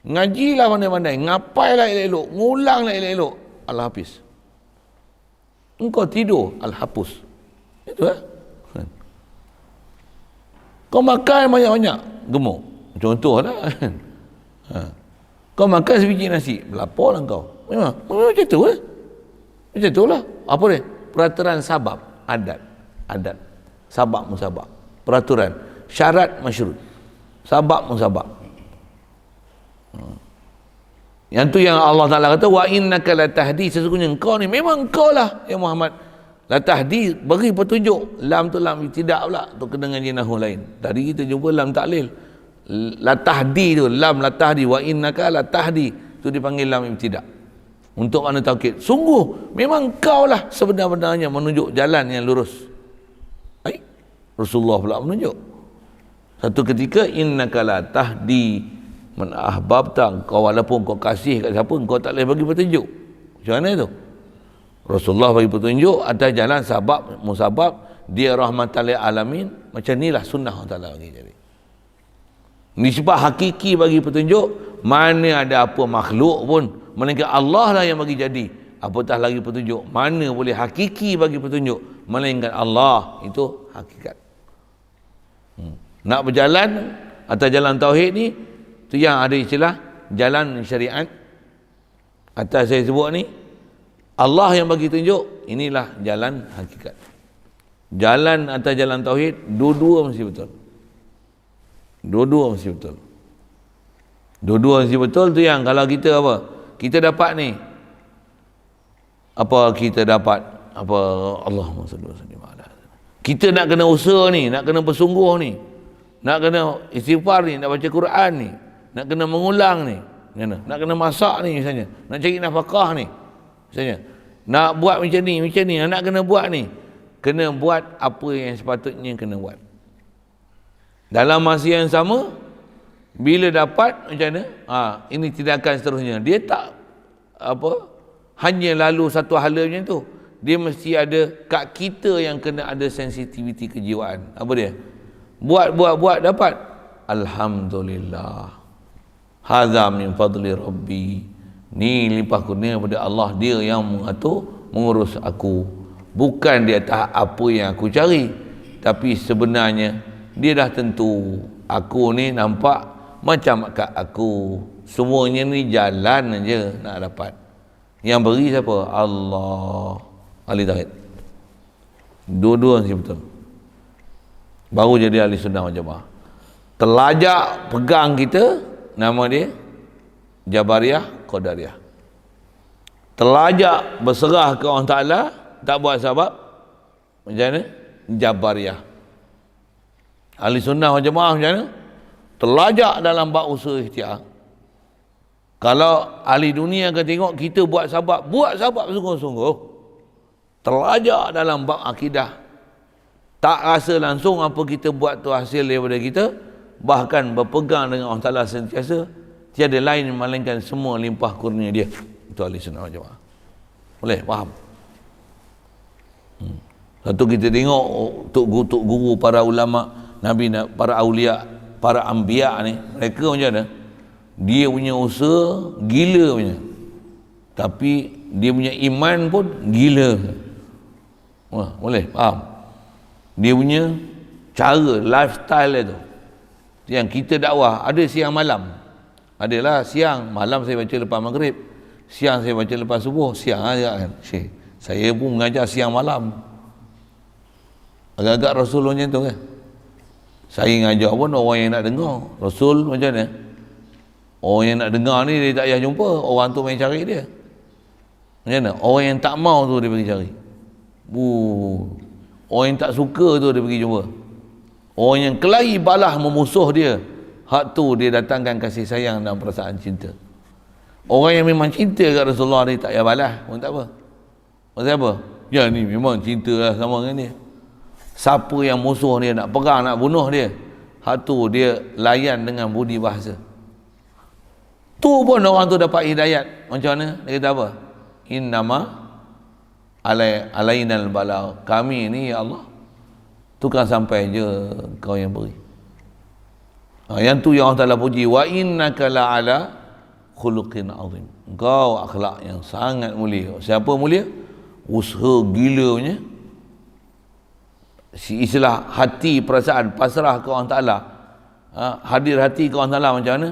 S1: Ngajilah pandai-pandai, ngapailah elok-elok, ngulanglah elok-elok, Al-Hafiz. Engkau tidur, Al-Hapus. Itu Kau makan banyak-banyak, gemuk. Contohlah. Kau makan sebiji nasi, melaporlah kau. Memang macam tu Macam tu lah. Apa dia? Peraturan sabab, adat, sabab musabab, peraturan, syarat masyrut, sabab musabab. Yang tu yang Allah Ta'ala kata wa innaka latahdi, sesungguhnya engkau ni memang engkau lah ya Muhammad, latahdi, beri petunjuk. Lam tu lam tidak pula tu kena dengan nahu lain. Tadi kita jumpa lam taklil, latahdi tu lam latahdi, wa innaka latahdi tu dipanggil lam ibtidak untuk makna taukid. Sungguh memang engkau lah sebenar-benarnya menunjuk jalan yang lurus. Rasulullah pula menunjuk. Satu ketika innaka la tahdi man ahbabta, kau walaupun kau kasih kat siapa, kau tak boleh bagi petunjuk. Macam mana tu? Rasulullah bagi petunjuk atas jalan sabab musabab, dia rahmatan lil alamin. Macam inilah sunnah Allah Taala bagi jadi. Nisbah hakiki bagi petunjuk, mana ada apa makhluk pun, melainkan Allah lah yang bagi jadi. Apatah lagi petunjuk, mana boleh hakiki bagi petunjuk, melainkan Allah. Itu hakikat. Nak berjalan Atas jalan tauhid ni, tu yang ada istilah jalan syariat. Atas saya sebut ni, Allah yang bagi tunjuk, inilah jalan hakikat. Jalan atas jalan tauhid, dua-dua mesti betul. Dua-dua mesti betul. Dua-dua mesti betul tu yang kalau kita apa? Kita dapat ni. Apa kita dapat? Apa Allahumma salli wa sallim ala. Kita nak kena usaha ni, nak kena bersungguh ni. Nak kena istighfar ni, nak baca Quran ni, nak kena mengulang ni. Nak kena masak ni misalnya. Nak cari nafkah ni. Misalnya, nak buat macam ni, nak kena buat ni. Kena buat apa yang sepatutnya kena buat. Dalam masa yang sama, bila dapat macam mana? Ini tindakan seterusnya. Dia tak hanya lalu satu hala macam tu. Dia mesti ada kat kita yang kena ada sensitiviti kejiwaan. Apa dia? Buat dapat. Alhamdulillah. Hadza min fadli Rabbi. Ni limpah kurnia daripada Allah, dia yang mengatur, mengurus aku. Bukan di atas apa yang aku cari, tapi sebenarnya dia dah tentu. Aku ni nampak macam kat aku. Semuanya ni jalan aja nak dapat. Yang beri siapa? Allah. Ahli tauhid. Dua-dua mesti betul. Baru jadi ahli sunnah wal jamaah. Telajak pegang kita, nama dia Jabariyah, Qadariyah. Telajak berserah ke Allah Ta'ala, tak buat sebab, macam mana? Jabariyah. Ahli sunnah wal jamaah macam mana? Telajak dalam bab usaha ikhtiar. Kalau ahli dunia akan tengok kita buat sebab sungguh-sungguh. Telajak dalam bab akidah. Tak rasa langsung apa kita buat tu hasil daripada kita, bahkan berpegang dengan Allah Ta'ala sentiasa, tiada lain melainkan semua limpah kurnia dia. Itu ahli sunnah wal jamaah. Boleh faham? Satu kita tengok tok guru para ulama, nabi, para aulia, para anbiya ni, mereka macam mana? Dia punya usaha gila punya, tapi dia punya iman pun gila. Boleh faham? Dia punya cara lifestyle dia tu, yang kita dakwah ada siang malam. Adalah siang, malam saya baca lepas maghrib, siang saya baca lepas subuh, siang aja kan. Saya pun mengajar siang malam. Agak-agak Rasul macam tu kan. Saya ngajar pun orang yang nak dengar. Rasul macam mana? Orang yang nak dengar ni dia tak payah jumpa, orang tu main cari dia. Macam mana? Orang yang tak mau tu dia pergi cari. Orang yang tak suka tu dia pergi jumpa. Orang yang kelahi balah memusuh dia, hak tu dia datangkan kasih sayang dan perasaan cinta. Orang yang memang cinta kat Rasulullah ni tak payah balas pun tak apa. Maksud apa? Ya ni memang cinta lah sama dengan dia. Siapa yang musuh dia, nak perang, nak bunuh dia, hak tu dia layan dengan budi bahasa. Tu pun orang tu dapat hidayat. Macam mana? Dia kata apa? Innama alainal balagh. Kami ni ya Allah, tukang sampai je kau yang beri. Yang tu yang Allah Ta'ala puji, wa innaka la'ala khuluqin azim. Engkau akhlak yang sangat mulia. Siapa mulia? Usaha gila punya. Istilah hati, perasaan pasrah ke Allah Ta'ala, hadir hati ke Allah Ta'ala macam mana?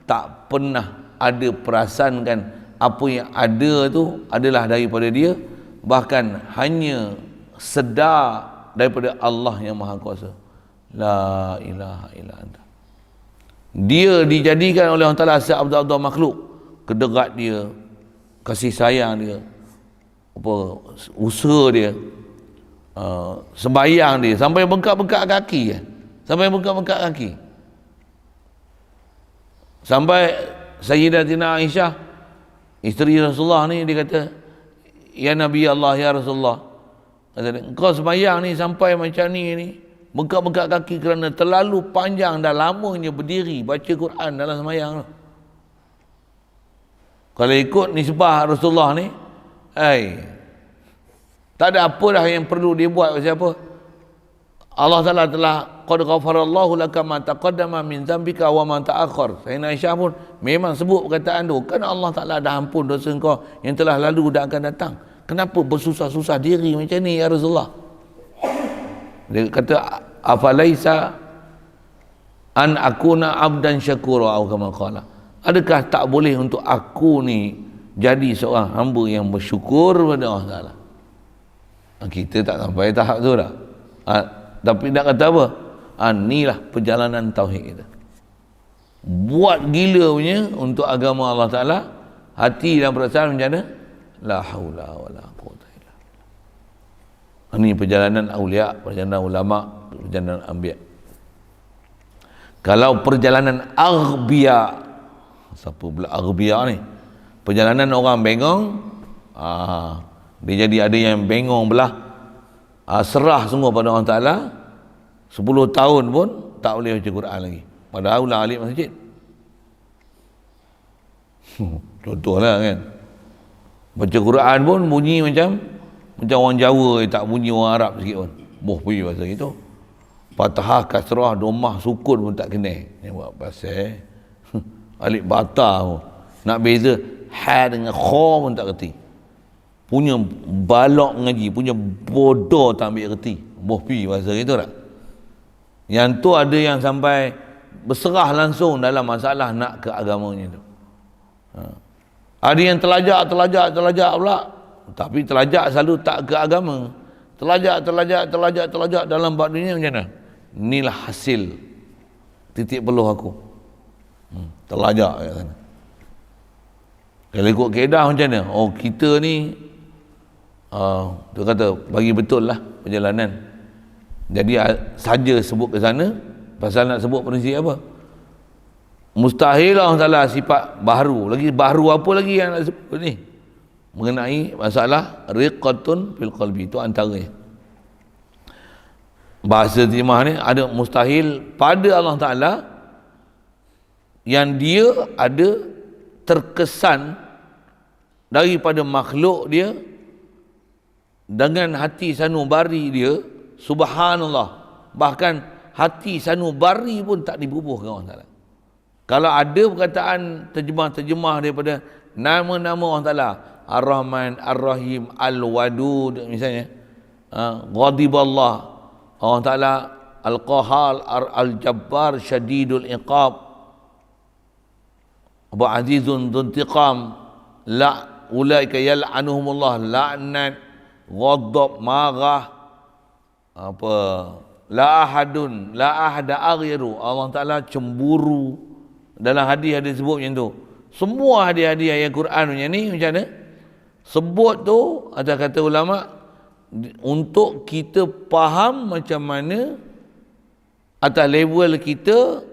S1: Tak pernah ada perasankan apa yang ada tu adalah daripada dia, bahkan hanya sedar daripada Allah yang Maha Kuasa. La ilaha illa anta. Dia dijadikan oleh Allah Ta'ala seabdal-abdal makhluk. Kederat dia, kasih sayang dia, usaha dia, sembahyang dia, sampai bengkak-bengkak kaki kan? Sampai bengkak-bengkak kaki. Sampai Sayyidatina Aisyah, isteri Rasulullah ni, dia kata, ya Nabi Allah, ya Rasulullah, kata, engkau sembahyang ni sampai macam ni, bengkak-bengkak kaki kerana terlalu panjang dan lamanya berdiri baca Quran dalam sembahyang tu. Kalau ikut nisbah Rasulullah ni, tak ada apa dah yang perlu dia buat. Siapa? Allah Ta'ala telah qad ghafarallahu laka ma taqaddama min dzambika wa ma ta'akhkhar. Sayyidina Aisyah pun memang sebut perkataan tu, kan Allah Ta'ala dah ampun dosa kau yang telah lalu dan akan datang. Kenapa bersusah-susah diri macam ni ya Rasulullah? Dia kata, afalaisa An akuna abdan syakura atau kama qala. Adakah tak boleh untuk aku ni jadi seorang hamba yang bersyukur pada Allah Taala? Kita tak sampai tahap tu dah. Tapi nak kata apa? Inilah perjalanan tauhid kita. Buat gila punya untuk agama Allah Taala, hati dan perasaan macam mana? La haula wala quwwata illa billah. Ini perjalanan aulia, perjalanan ulama, perjalanan anbiya. Kalau perjalanan aghbiya, siapa pula aghbiya ni? Perjalanan orang bengong, dia jadi ada yang bengong belah, serah sungguh pada Allah Ta'ala, 10 tahun pun tak boleh baca Quran lagi, padahal ulang alik masjid. Contohlah kan, baca Quran pun bunyi macam orang Jawa, tak bunyi orang Arab sikit pun. Boh pergi bahasa gitu. Fathah, kasrah, domah, sukun pun tak kena. Ni buat pasal alif bata pun. Nak beza ha dengan kha pun tak kerti. Punya balok ngaji, punya bodoh tak ambil kerti. Boh pergi bahasa gitu tak? Yang tu ada yang sampai berserah langsung dalam masalah nak ke agamanya tu. Ada yang telajak pula, tapi telajak selalu tak ke agama. Telajak dalam bab dunia macam mana? Inilah hasil titik peluh aku. Telajak kat sana. Kalau ikut kaedah macam mana? Oh, kita ni dia kata bagi betul lah perjalanan. Jadi saja sebut ke sana, pasal nak sebut prinsip apa? Mustahil Allah Ta'ala sifat baharu. Lagi baharu apa lagi yang nak sebut ni? Mengenai masalah riqatun fil qalbi, itu antaranya. Bahasa terjemah ni ada mustahil pada Allah Ta'ala yang dia ada terkesan daripada makhluk dia dengan hati sanubari dia, subhanallah, bahkan hati sanubari pun tak dibubuhkan Allah Ta'ala. Kalau ada perkataan terjemah-terjemah daripada nama-nama Allah Ta'ala, Ar-Rahman, Ar-Rahim, Al-Wadud misalnya, Ghadiballah, Allah Ta'ala Al-Qahar, Al-Jabbar, Syadidul Iqab, Abu Azizun Dhuntiqam, ulaika yal'anuhumullah, la'nat, ghadab, marah, apa, la ahada aghiru, Allah Ta'ala cemburu. Dalam hadis-hadis sebut macam tu. Semua hadis-hadis ayat Quran macam ni, macam mana? Sebut tu, ada kata ulama, untuk kita faham macam mana atas level kita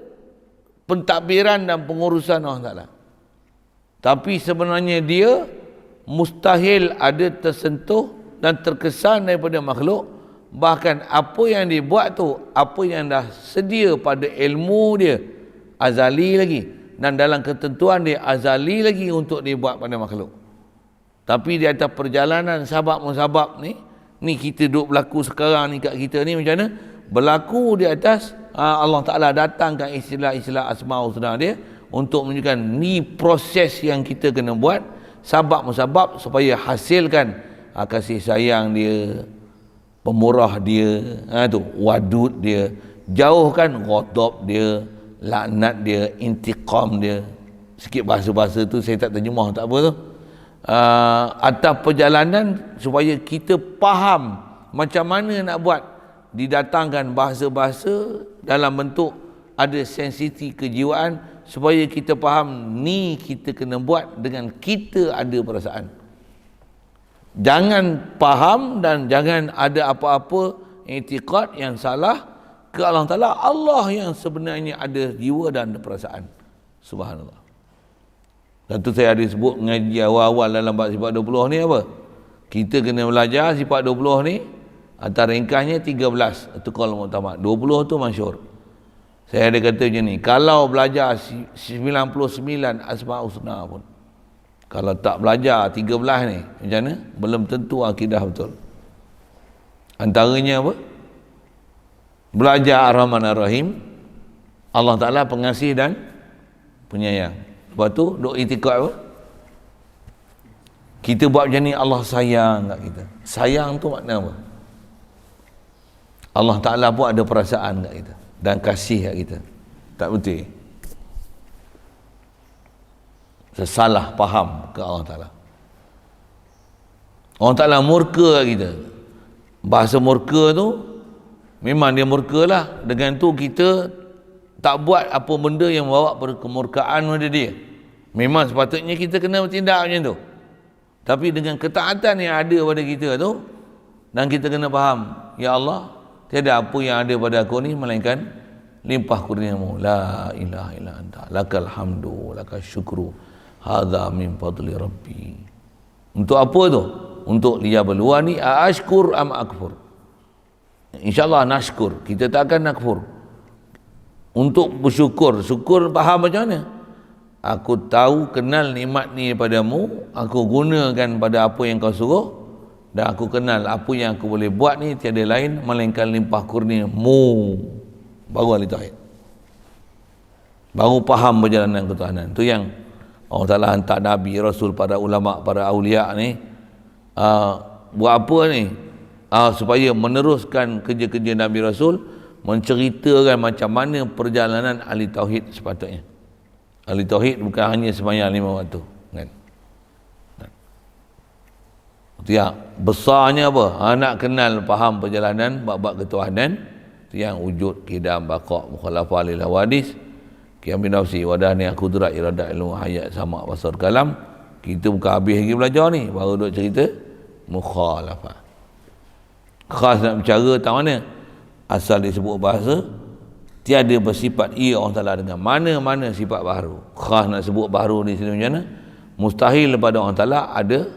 S1: pentadbiran dan pengurusan Allah Ta'ala. Tapi sebenarnya dia mustahil ada tersentuh dan terkesan daripada makhluk. Bahkan apa yang dia buat tu, apa yang dah sedia pada ilmu dia, azali lagi, dan dalam ketentuan dia azali lagi untuk dibuat pada makhluk. Tapi di atas perjalanan sabab-musabab ni kita duduk berlaku sekarang ni kat kita ni macam mana? Berlaku di atas Allah Ta'ala datangkan istilah-istilah asma' husna dia untuk menunjukkan ni proses yang kita kena buat, sabab-musabab supaya hasilkan kasih sayang dia, pemurah dia, tu wadud dia, jauhkan ghadab dia, laknat dia, intiqam dia. Sikit bahasa-bahasa tu saya tak terjemah, tak apa tu. Atas perjalanan supaya kita faham macam mana nak buat, didatangkan bahasa-bahasa dalam bentuk ada sensiti kejiwaan supaya kita faham ni kita kena buat dengan kita ada perasaan. Jangan faham dan jangan ada apa-apa i'tiqad yang salah ke Allah Ta'ala, Allah yang sebenarnya ada jiwa dan ada perasaan. Subhanallah. Dan tu saya ada sebut ngaji awal-awal dalam bab sifat 20 ni apa? Kita kena belajar sifat 20 ni, antara ringkasnya 13. Itu qaul mu'tamad. 20 tu masyhur. Saya ada kata macam ni, kalau belajar 99 asma' husna pun, kalau tak belajar 13 ni, macam mana? Belum tentu akidah betul. Antaranya apa? Belajar Ar-Rahman Ar-Rahim, Allah Ta'ala pengasih dan penyayang. Lepas tu duk i'tiqad apa? Kita buat macam ni, Allah sayang kat kita. Sayang tu makna apa? Allah Ta'ala pun ada perasaan kat kita dan kasih kat kita. Tak betul. Salah faham ke Allah Ta'ala. Allah Ta'ala murka kat kita. Bahasa murka tu memang dia murka lah. Dengan tu kita tak buat apa benda yang bawa pada kemurkaan pada dia. Memang sepatutnya kita kena bertindak macam tu. Tapi dengan ketaatan yang ada pada kita tu, dan kita kena faham, ya Allah, tiada apa yang ada pada aku ni melainkan limpah kurniamu. La ilaha illa anta lakal hamdu lakal syukru hadza min fadli rabbi. Untuk apa tu? Untuk liyabluwani aashkur am akfur. InsyaAllah nashkur, kita tak akan nakfur. Untuk bersyukur, syukur faham macam mana? Aku tahu, kenal nikmat ni padamu, aku gunakan pada apa yang kau suruh, dan aku kenal apa yang aku boleh buat ni tiada lain melainkan limpah kurniamu. Baru ahli tauhid, baru faham perjalanan ketuhanan. Tu yang Allah Ta'ala hantar Nabi, Rasul, para ulama, para awliya ni buat apa ni? Supaya meneruskan kerja-kerja Nabi Rasul, menceritakan macam mana perjalanan ahli tauhid sepatutnya. Ahli tauhid bukan hanya sembahyang 5 waktu, kan? Itu yang besarnya apa? Nak kenal, faham perjalanan bab-bab ketuhanan. Itu yang wujud, qidam, baqa', mukhalafah lil hawadis, qiyam bi nafsi, wadahni qudrat, iradat, ilmu, hayat, sama, basar, kalam. Kita bukan habis lagi belajar ni, baru duk cerita mukhalafah. Khas nak bercara tak mana? Asal disebut bahasa, tiada bersifat ia Allah Ta'ala dengan mana-mana sifat baharu. Khas nak sebut baharu ni sini macam mana? Mustahil pada Allah Ta'ala ada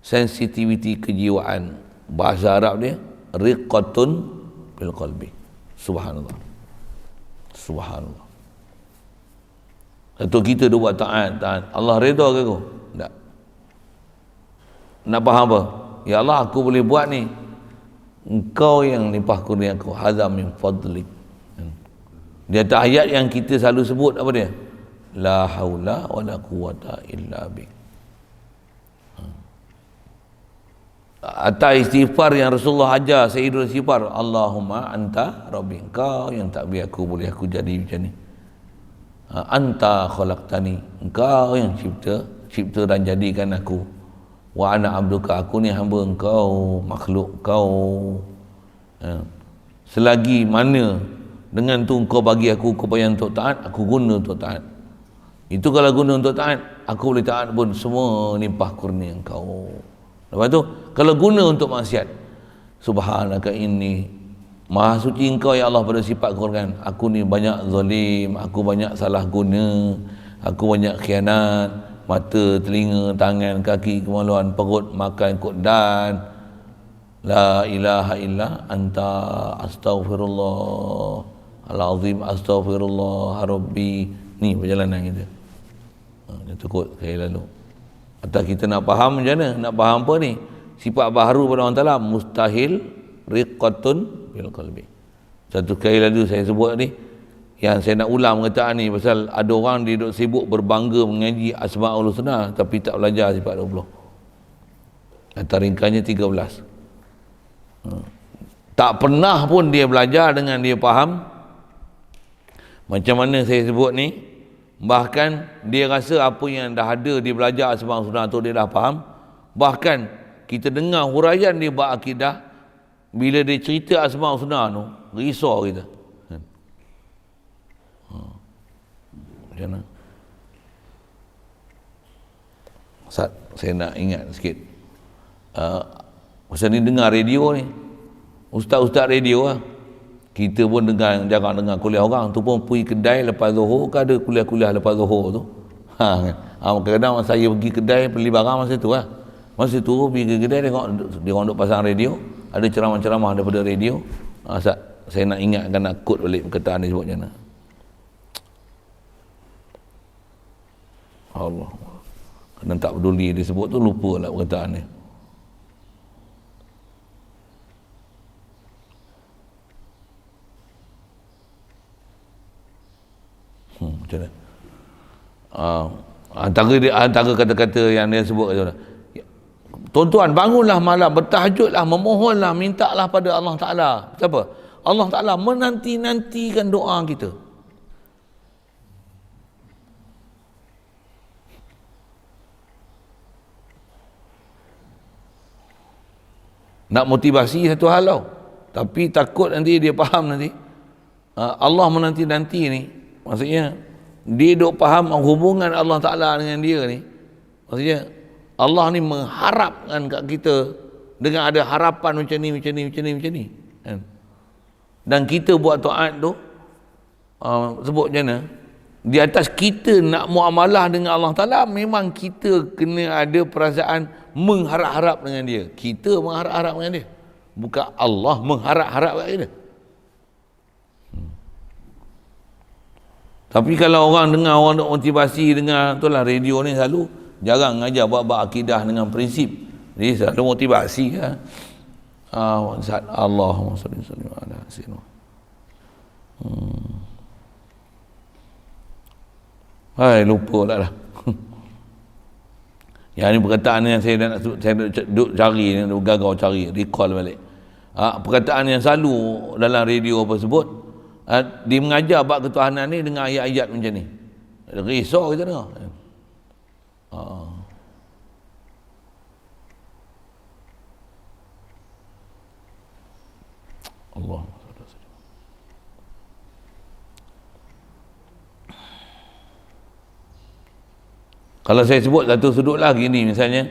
S1: sensitiviti kejiwaan. Bahasa Arab dia riqatun bil qalbi. Subhanallah. Subhanallah. Untuk kita dia buat taat. Allah redha ke aku? Tak. Nak faham apa? Ya Allah, aku boleh buat ni, Engkau yang limpah kurnia aku. Hadza min fadlik. Di atas ayat yang kita selalu sebut apa dia? La haula wa la quwata illa bik. Atas istighfar yang Rasulullah ajar, Sayyidul Istighfar, Allahumma anta rabbi, Engkau yang tak biar aku boleh aku jadi macam ni. Anta khalaqtani, Engkau yang cipta dan jadikan aku. Wa ana abduka, aku ni hamba Engkau, makhluk Kau. Selagi mana dengan tu Engkau bagi aku kebayang untuk taat, aku guna untuk taat. Itu kalau guna untuk taat, aku boleh taat pun semua limpah kurnia Engkau. Lepas tu kalau guna untuk maksiat, subhanaka inni, maha suci Engkau ya Allah pada sifat kekurangan. Aku ni banyak zalim, aku banyak salah guna, aku banyak khianat, mata, telinga, tangan, kaki, kemaluan, perut, makan, ikut dan. La ilaha illa anta astaghfirullah al-azim, astaghfirullah rabbi. Ni perjalanan kita. Dia takut saya lalu. Atau kita nak faham macam mana? Nak faham apa ni? Sifat baharu pada Allah Ta'ala, mustahil riqatun bil qalbi. Satu kali lalu saya sebut ni, yang saya nak ulang perkataan ni, pasal ada orang dia duduk sibuk berbangga mengaji Asma'ul Husna tapi tak belajar sifat 20. Antara ringkasnya 13. Tak pernah pun dia belajar dengan dia faham macam mana saya sebut ni. Bahkan dia rasa apa yang dah ada dia belajar Asma'ul Husna tu dia dah faham. Bahkan kita dengar huraian dia bab akidah, bila dia cerita Asma'ul Husna tu risau kita. Macam mana? Ustaz, saya nak ingat sikit. Ustaz ni dengar radio ni, ustaz-ustaz radio lah. Kita pun jarang dengar kuliah orang tu, pun pergi kedai lepas Zuhur, kan ada kuliah-kuliah lepas Zuhur tu. Kadang-kadang saya pergi kedai beli barang masa tu lah. Masa tu pergi ke kedai, tengok dia orang duk pasang radio, ada ceramah-ceramah daripada radio. Saya nak ingatkan, nak quote balik perkataan dia sebut macam mana. Allah, kadang tak peduli dia sebut tu, lupa lah perkataan dia. Macam mana? Antara kata-kata yang dia sebut, tuan-tuan, bangunlah malam, bertahajudlah, memohonlah, mintalah pada Allah Ta'ala. Siapa? Allah Ta'ala menanti-nantikan doa kita. Nak motivasi satu hal tau, tapi takut nanti dia faham nanti Allah menanti-nanti ni, maksudnya dia duk faham hubungan Allah Ta'ala dengan dia ni, maksudnya Allah ni mengharapkan kat kita dengan ada harapan macam ni kan? Dan kita buat taat tu sebut macam mana, di atas kita nak muamalah dengan Allah Ta'ala, memang kita kena ada perasaan mengharap-harap dengan dia. Kita mengharap-harap dengan dia, bukan Allah mengharap-harap kat kita. Tapi kalau orang dengar, orang nak motivasi dengar, itulah radio ni selalu jarang ngajar bab-bab akidah dengan prinsip, jadi selalu motivasi kan. Allahumma salli ala sayyidina. Hai, lupa dah. Yang ni perkataan yang saya duk cari, duk gagau cari, recall balik. Perkataan yang selalu dalam radio apa sebut, dia mengajar bab ketuhanan ni dengan ayat-ayat macam ni. Risau kita dengar. Allah. Kalau saya sebut satu sudut lah gini, misalnya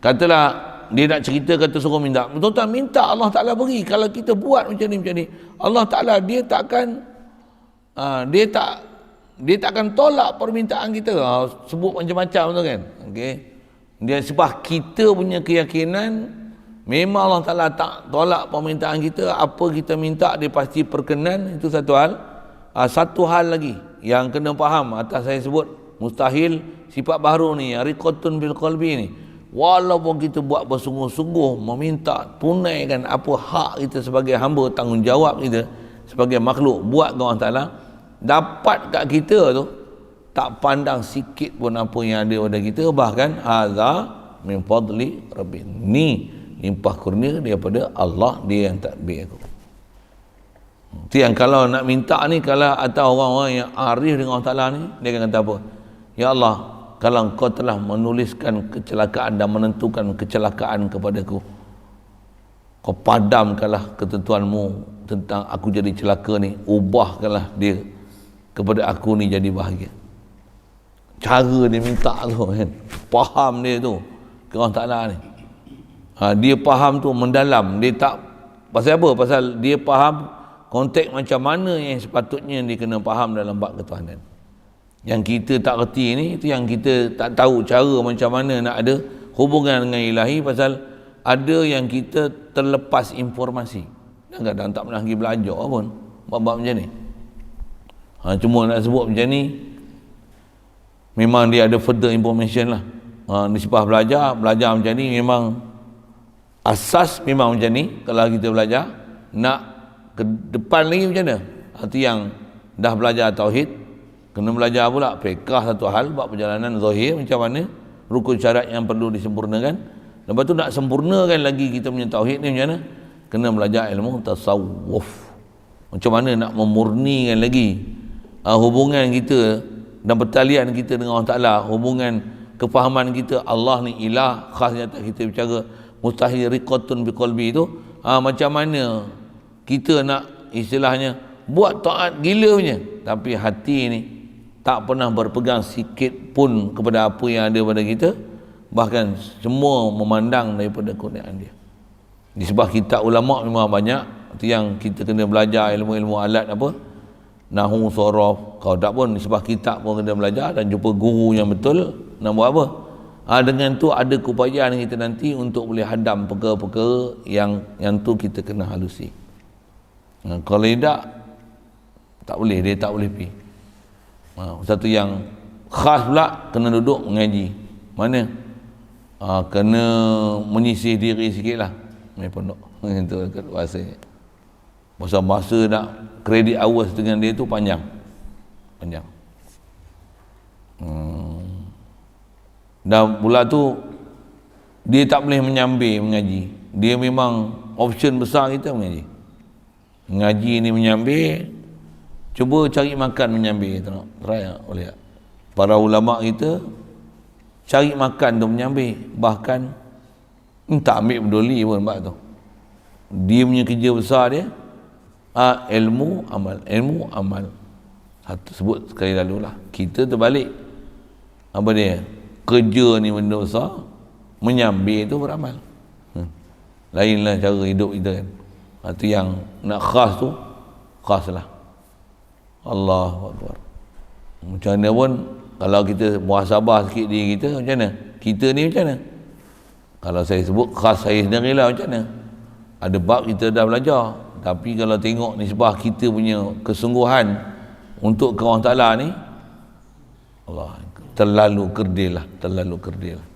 S1: katalah dia nak cerita, kata suruh minta, tuan-tuan minta Allah Ta'ala beri. Kalau kita buat macam ni, Allah Ta'ala dia takkan dia takkan tolak permintaan kita. Sebut macam-macam tu kan, okey. Dia sebab kita punya keyakinan memang Allah Ta'ala tak tolak permintaan kita, apa kita minta dia pasti perkenan. Itu satu hal. Satu hal lagi yang kena faham atas saya sebut mustahil sifat baru ni, riqatun bil qalbi ni, walaupun kita buat bersungguh-sungguh meminta, tunaikan apa hak kita sebagai hamba, tanggungjawab kita sebagai makhluk buat ke Allah Ta'ala, dapat kat kita tu tak pandang sikit pun apa yang ada pada kita, bahkan hadza min fadli rabbi, ni limpah kurnia daripada Allah, dia yang takbir aku. Itu yang kalau nak minta ni, kalau atau orang-orang yang arif dengan Allah Ta'ala ni, dia akan kata apa? Ya Allah, kalau Engkau telah menuliskan kecelakaan dan menentukan kecelakaan kepadaku, Kau padamkanlah ketentuanmu tentang aku jadi celaka ni, ubahkanlah dia kepada aku ni jadi bahagia. Cara dia minta tu kan, faham dia tu ke Allah Ta'ala ni. Dia faham tu mendalam, dia tak, pasal apa? Pasal dia faham konteks macam mana yang sepatutnya dia kena faham dalam bab ketuhanan. Yang kita tak reti ni, itu yang kita tak tahu cara macam mana nak ada hubungan dengan ilahi, pasal ada yang kita terlepas informasi, kadang-kadang tak pernah pergi belajar pun bab-bab macam ni. Cuma nak sebut macam ni, memang dia ada further information lah. Nisbah belajar macam ni, memang asas memang macam ni. Kalau kita belajar nak ke depan lagi macam mana, itu yang dah belajar tauhid kena belajar pula fiqh satu hal, bab perjalanan zahir macam mana, rukun syarat yang perlu disempurnakan. Lepas tu nak sempurnakan lagi kita punya tauhid ni macam mana, kena belajar ilmu tasawuf, macam mana nak memurnikan lagi hubungan kita dan pertalian kita dengan Allah Ta'ala, hubungan kefahaman kita Allah ni ilah, khasnya atas kita bicara mustahil riqatun biqalbi tu, macam mana kita nak istilahnya buat taat gila punya, tapi hati ni tak pernah berpegang sikit pun kepada apa yang ada pada kita, bahkan semua memandang daripada kurniaan dia. Di sebelah kitab ulama memang banyak, itu yang kita kena belajar ilmu-ilmu alat apa, nahu, sorof. Kalau tak pun di sebelah kitab pun kena belajar dan jumpa guru yang betul nak buat apa. Dengan tu ada keupayaan kita nanti untuk boleh hadam perkara-perkara yang tu kita kena halusi. Kalau tidak, tak boleh, dia tak boleh pergi. Satu yang khas pula, kena duduk mengaji. Mana? Kena menyisih diri sikit lah, main pondok. Itu bahasanya. Masa nak kredit hours dengan dia tu panjang. Dan pula tu dia tak boleh menyambil mengaji. Dia memang option besar kita mengaji. Mengaji ni menyambil. Cuba cari makan menyambil, tengok. Try boleh tak? Para ulama kita cari makan tu menyambil, bahkan tak ambil peduli pun bab tu. Dia punya kerja besar dia ilmu amal. Satu sebut sekali lalu lah. Kita terbalik. Apa dia? Kerja ni benda besar, menyambil tu beramal. Lainlah cara hidup kita kan. Itu yang nak khas tu, khas lah. Allahu Akbar. Macam mana pun, kalau kita muhasabah sikit diri kita, macam mana? Kita ni macam mana? Kalau saya sebut khas saya sendiri lah, macam mana? Ada bab kita dah belajar. Tapi kalau tengok nisbah kita punya kesungguhan untuk ke Allah Ta'ala ni, Allah, terlalu kerdil lah.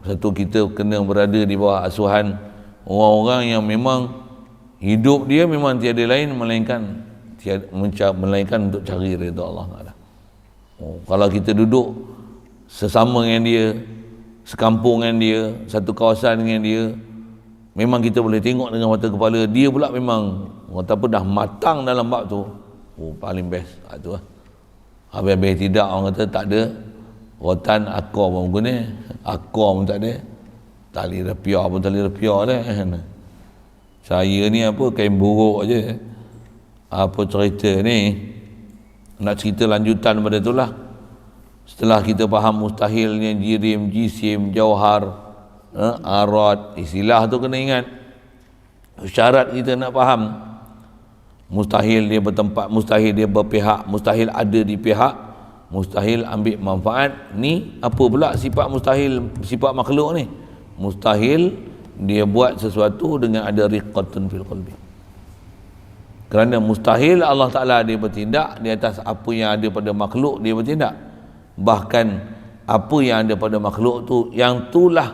S1: Satu, kita kena berada di bawah asuhan orang-orang yang memang hidup dia memang tiada lain melainkan untuk cari redha Allah Ta'ala. Kalau kita duduk sesama dengan dia, sekampung dengan dia, satu kawasan dengan dia, memang kita boleh tengok dengan mata kepala. Dia pula memang apa dah matang dalam bab tu, paling best. Tu lah. Habis-habis tidak, orang kata tak ada rotan akor pun guna, akor pun tak ada, tali rapiah pun tali rapiah dah. Saya ni apa, kain buruk je. Apa cerita ni, nak cerita lanjutan pada tu lah. Setelah kita faham mustahilnya jirim, jisim, jauhar, arad, istilah tu kena ingat. Syarat kita nak faham. Mustahil dia bertempat, mustahil dia berpihak, mustahil ada di pihak, mustahil ambil manfaat. Ni apa pula sifat mustahil, sifat makhluk ni? Mustahil dia buat sesuatu dengan ada riqatun fil qalbi. Kerana mustahil Allah Ta'ala dia bertindak di atas apa yang ada pada makhluk dia bertindak. Bahkan apa yang ada pada makhluk tu, yang itulah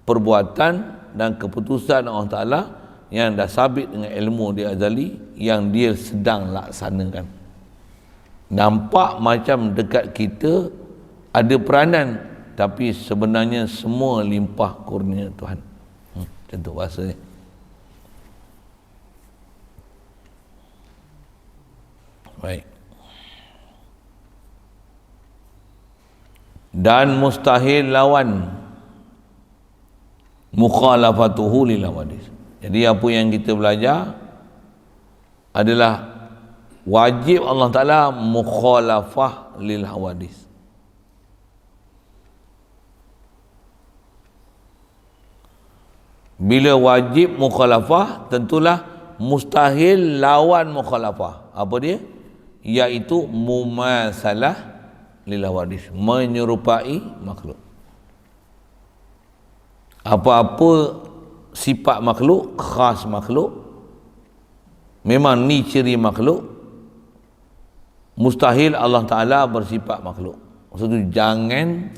S1: perbuatan dan keputusan Allah Ta'ala yang dah sabit dengan ilmu dia azali, yang dia sedang laksanakan. Nampak macam dekat kita ada peranan, tapi sebenarnya semua limpah kurnia Tuhan. Macam tu bahasa ni. Baik. Dan mustahil lawan mukhalafatuhu lil hawadis. Jadi apa yang kita belajar adalah wajib Allah Ta'ala mukhalafah lil hawadis. Bila wajib mukhalafah, tentulah mustahil lawan mukhalafah. Apa dia? Iaitu mumasalah lil hawadis, menyerupai makhluk. Apa-apa sifat makhluk, khas makhluk, memang ni ciri makhluk, mustahil Allah Ta'ala bersifat makhluk. Maksudnya jangan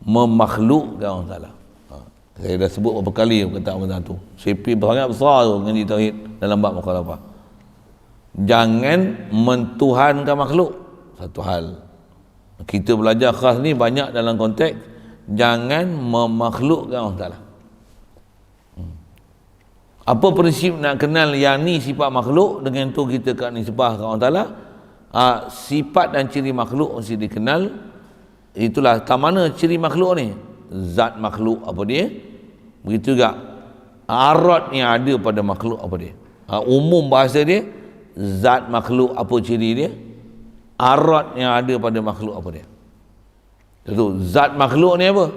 S1: memakhlukkan Allah Ta'ala. Saya dah sebut beberapa kali kata-kata tu. Sipi sangat besar tu dengan tauhid dalam bab mukhalafah. Jangan mentuhankan makhluk. Satu hal. Kita belajar khas ni banyak dalam konteks jangan memakhlukkan Allah Ta'ala. Apa prinsip nak kenal yang ni sifat makhluk, dengan tu kita kat nisbah ke Allah Ta'ala. Sifat dan ciri makhluk mesti dikenal. Itulah tak mana ciri makhluk ni, zat makhluk apa dia, begitu juga arad yang ada pada makhluk apa dia. Umum bahasa dia, zat makhluk apa ciri dia, arad yang ada pada makhluk apa dia. Itu zat makhluk ni apa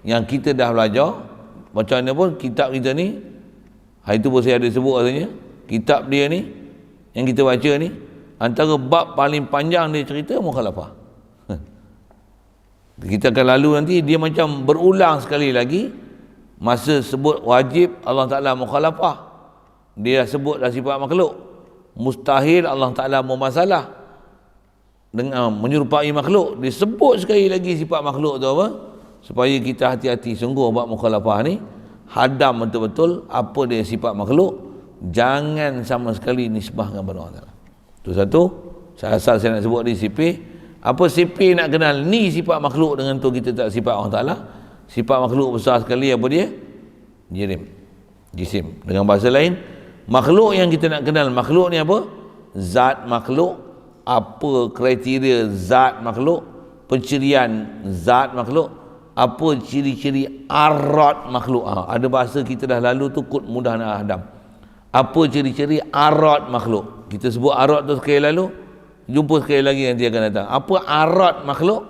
S1: yang kita dah belajar. Macam mana pun kitab kita ni, hari tu pun saya ada sebut katanya, kitab dia ni yang kita baca ni, antara bab paling panjang dia cerita mukhalafah. Kita akan lalu nanti, dia macam berulang sekali lagi. Masa sebut wajib Allah Ta'ala mukhalafah, dia sebut dah sifat makhluk. Mustahil Allah Ta'ala mumasalah dengan menyerupai makhluk, disebut sekali lagi sifat makhluk tu apa, supaya kita hati-hati sungguh bab mukhalafah ni. Hadam betul-betul apa dia sifat makhluk, jangan sama sekali nisbahkan kepada Allah Ta'ala. Itu satu. Asal saya nak sebut di CP. Apa CP nak kenal ni sifat makhluk, dengan tu kita tak sifat Allah Ta'ala. Sifat makhluk besar sekali apa dia? Jisim. Dengan bahasa lain, makhluk yang kita nak kenal, makhluk ni apa? Zat makhluk. Apa kriteria zat makhluk, pencirian zat makhluk, apa ciri-ciri arat makhluk. Ada bahasa kita dah lalu tu kut mudah nak hadam. Apa ciri-ciri arat makhluk? Kita sebut arat tu sekali lalu, jumpa sekali lagi nanti akan datang. Apa arat makhluk?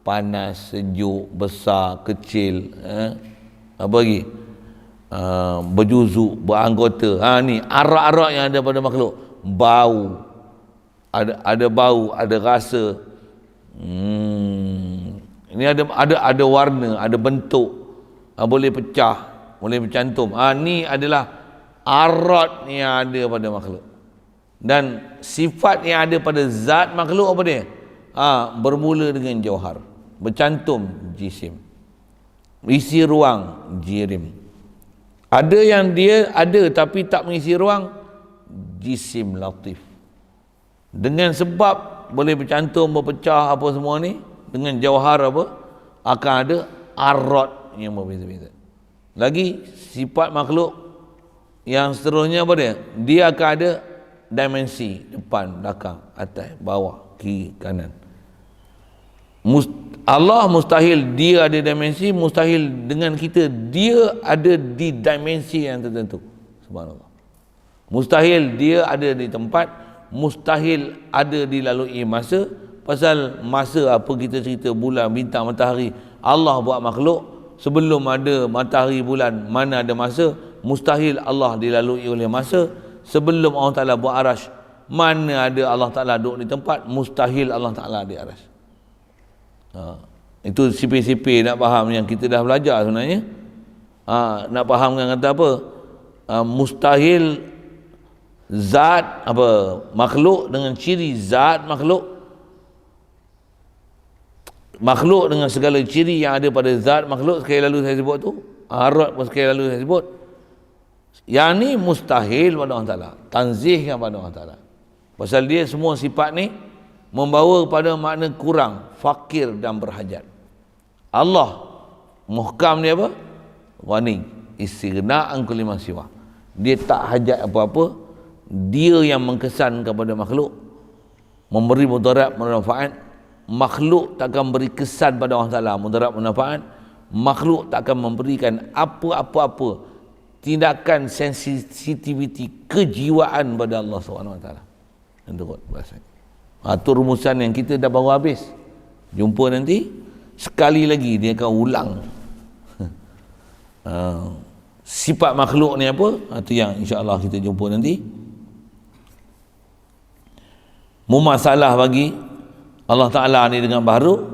S1: Panas, sejuk, besar, kecil, apa lagi? Berjuzuk, beranggota. Ni arat-arat yang ada pada makhluk. Bau, ada bau, ada rasa. Ini ada warna, ada bentuk, boleh pecah, boleh bercantum. Ni adalah arat yang ada pada makhluk. Dan sifat yang ada pada zat makhluk apa dia? Bermula dengan jauhar, bercantum jisim, isi ruang jirim. Ada yang dia ada tapi tak mengisi ruang, jisim latif. Dengan sebab boleh bercantum, berpecah apa semua ni, dengan jauhar apa, akan ada arat yang berbeza-beza. Lagi sifat makhluk yang seterusnya apa dia? Dia akan ada dimensi, depan, belakang, atas, bawah, kiri, kanan. Allah mustahil dia ada dimensi, mustahil dengan kita dia ada di dimensi yang tertentu. Subhanallah. Mustahil dia ada di tempat, mustahil ada dilalui masa. Pasal masa apa kita cerita bulan, bintang, matahari, Allah buat makhluk sebelum ada matahari, bulan, mana ada masa. Mustahil Allah dilalui oleh masa. Sebelum Allah Ta'ala buat arash, mana ada Allah Ta'ala duduk di tempat, mustahil Allah Ta'ala di arash. Itu sipir-sipir nak faham yang kita dah belajar sebenarnya. Nak faham kan kata apa? Mustahil zat apa makhluk dengan ciri zat makhluk, makhluk dengan segala ciri yang ada pada zat makhluk. Sekali lalu saya sebut tu, arat pun sekali lalu saya sebut. Yang ni mustahil pada Allah Ta'ala, tanzihkan pada Allah Ta'ala. Pasal dia semua sifat ni membawa kepada makna kurang, fakir dan berhajat. Allah muhkam dia apa? Ghani, istighna'an kulli ma siwa. Dia tak hajat apa-apa. Dia yang mengkesan kepada makhluk, memberi mudarat manfaat. Makhluk takkan beri kesan pada Allah Ta'ala mudarat manfaat. Makhluk takkan memberikan apa-apa tindakan sensitiviti kejiwaan pada Allah SWT. Itu kot bahasa. Itu rumusan yang kita dah baru habis. Jumpa nanti sekali lagi dia akan ulang. Sifat makhluk ni apa? Itu yang insya-Allah kita jumpa nanti. Mumasalah bagi Allah Ta'ala ni dengan baharu,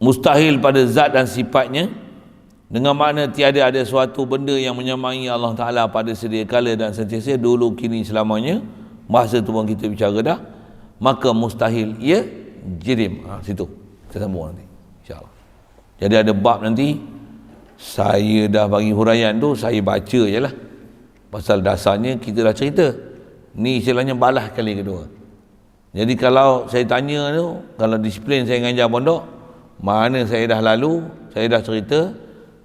S1: mustahil pada zat dan sifatnya, dengan makna tiada ada suatu benda yang menyamai Allah Ta'ala pada sedia kala dan sentiasa, dulu, kini, selamanya. Bahasa tu pun kita bicara dah. Maka mustahil ia jirim. Situ kita sambung nanti insya-Allah. Jadi ada bab nanti saya dah bagi huraian tu, saya baca je lah. Pasal dasarnya kita dah cerita. Ni istilahnya balas kali kedua. Jadi kalau saya tanya tu, kalau disiplin saya mengajar pondok, mana saya dah lalu, saya dah cerita,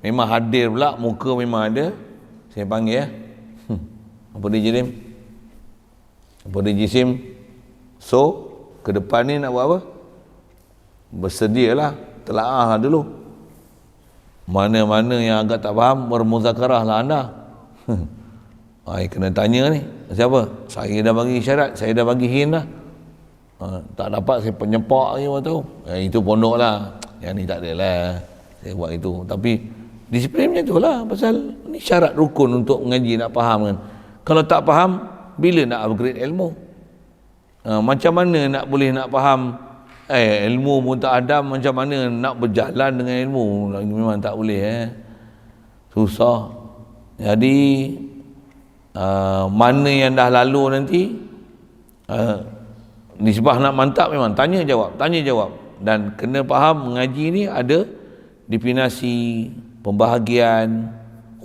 S1: memang hadir pula, muka memang ada, saya panggil ya. Apa dia jirim? Apa dia jisim? So, ke depan ni nak buat apa? Bersedialah, telaah dulu. Mana-mana yang agak tak faham, bermuzakarah lah anda. Kena tanya ni, siapa? Saya dah bagi syarat, saya dah bagi hin dah. Tak dapat saya penyepak je waktu tu. Itu pondok lah. Yang ni tak ada lah. Saya buat itu. Tapi disiplin macam tu lah. Pasal ni syarat rukun untuk mengaji, nak faham kan. Kalau tak faham, bila nak upgrade ilmu? Macam mana nak boleh nak faham ilmu pun tak ada, macam mana nak berjalan dengan ilmu? Memang tak boleh susah. Jadi mana yang dah lalu nanti nisbah nak mantap memang tanya jawab. Dan kena faham mengaji ni ada definisi, pembahagian,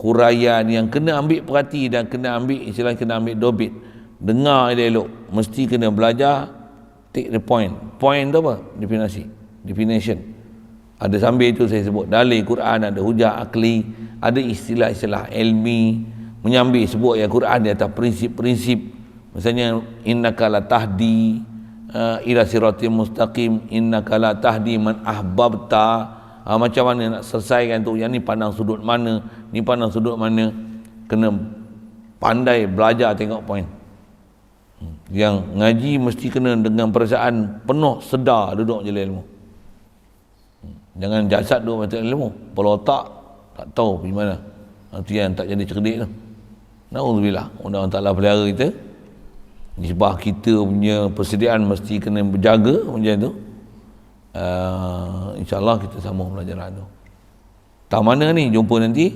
S1: huraian yang kena ambil perhati dan kena ambil istilah, kena ambil dobit. Dengar elok-elok, mesti kena belajar, take the point. Point tu apa? Definition. Ada sambil itu saya sebut dalil Quran, ada hujah akli, ada istilah-istilah ilmi, menyambil sebut yang Quran di atas prinsip-prinsip. Misalnya innaka la tahdi, ila siratil mustaqim innaka la tahdi man ahbabta. Macam mana nak selesaikan tu? Yang ni pandang sudut mana, ni pandang sudut mana. Kena pandai belajar tengok poin. Yang ngaji mesti kena dengan perasaan penuh sedar duduk je ilmu. Jangan jasad duduk mata ilmu, kepala otak tak tahu pergi mana. Itu yang tak jadi cerdik tu. Na'udzubillah. Mudah-mudahan Ta'ala pelihara kita. Nisbah kita punya persediaan mesti kena berjaga macam tu. InsyaAllah kita sambung pelajaran tu. Tak mana ni jumpa nanti.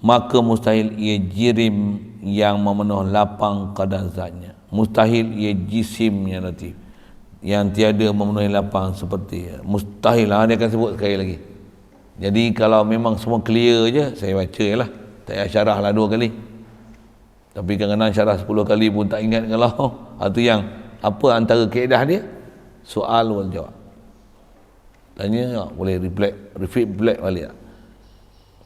S1: Maka mustahil ia jirim yang memenuh lapang kadar zatnya. Mustahil ia jisimnya nanti, yang tiada memenuhi lapang seperti mustahil lah, dia akan sebut sekali lagi. Jadi kalau memang semua clear je, saya baca je lah, tak payah syarah lah 2 kali. Tapi kadang-kadang syarah 10 kali pun tak ingat kalau itu yang apa antara kaedah dia, soal wal jawab. Tanya boleh reflect balik tak?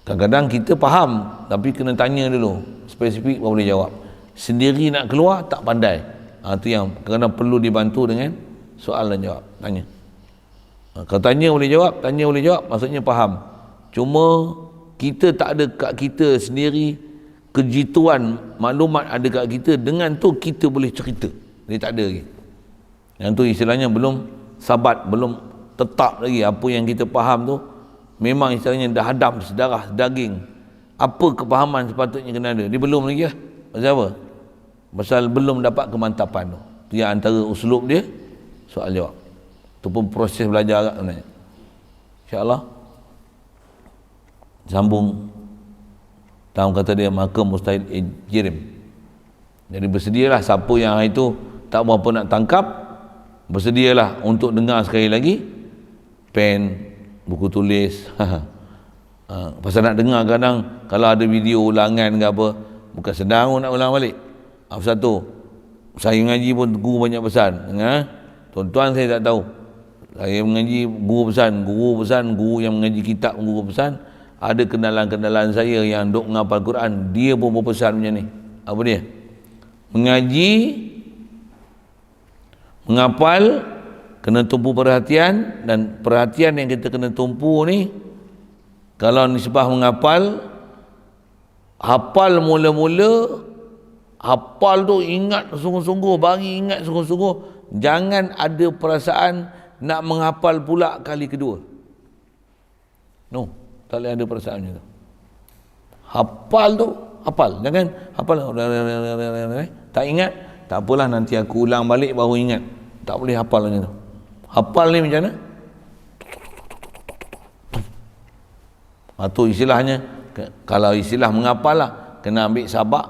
S1: Kadang-kadang kita faham tapi kena tanya dulu spesifik baru boleh jawab. Sendiri nak keluar tak pandai. Itu yang kadang-kadang perlu dibantu dengan soal dan jawab. Tanya. Kalau tanya boleh jawab, tanya boleh jawab, maksudnya faham. Cuma kita tak ada kat kita sendiri kejituan maklumat ada kat kita, dengan tu kita boleh cerita. Dia tak ada lagi. Yang tu istilahnya belum sabat, belum tetap lagi apa yang kita faham tu. Memang istilahnya dah hadam sedarah daging. Apa kepahaman sepatutnya kena ada, dia belum lagi lah. Pasal apa? Pasal belum dapat kemantapan tu. Tu yang antara uslub dia soal jawab. Tu pun proses belajar agak sebenarnya. InsyaAllah sambung dalam kata dia maka mustahil jirim. Jadi bersedialah siapa yang hari itu tak berapa nak tangkap, bersedialah untuk dengar sekali lagi, pen, buku tulis. Pasal nak dengar kadang kalau ada video ulangan ke apa, bukan sedang nak ulang balik. Apa satu, saya mengaji pun guru banyak pesan. Tuan-tuan saya tak tahu. Saya mengaji guru pesan, guru yang mengaji kitab guru pesan. Ada kenalan-kenalan saya yang duk menghafal Quran, dia pun berpesan macam ni. Apa dia? Mengaji, menghafal, kena tumpu perhatian, dan perhatian yang kita kena tumpu ni, kalau nisbah menghafal, hafal mula-mula, hafal tu ingat sungguh-sungguh, bagi ingat sungguh-sungguh, jangan ada perasaan nak menghafal pula kali kedua. No, tak boleh ada perasaan macam tu. Hafal tu, hafal, jangan hafal tak ingat, tak apalah nanti aku ulang balik baru ingat. Tak boleh hafal macam tu. Hafal ni macam mana? Itu istilahnya, kalau istilah menghafal lah, kena ambil sabak,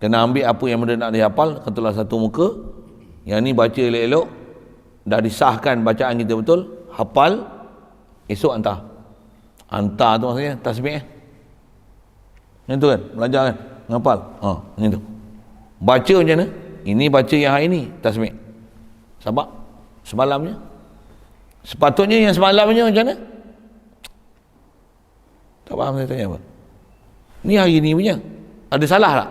S1: kena ambil apa yang benda nak dihafal, katalah satu muka, yang ni baca elok-elok, dah disahkan bacaan kita betul, hafal, esok hantar tu maksudnya tasbih. Macam tu kan, belajar kan, menghafal, macam tu. Baca macam mana? Ini baca yang hari ni, tasbih. Sabak semalamnya, sepatutnya yang semalamnya macam mana? Tak faham saya tanya apa? Ni hari ni punya, ada salah tak?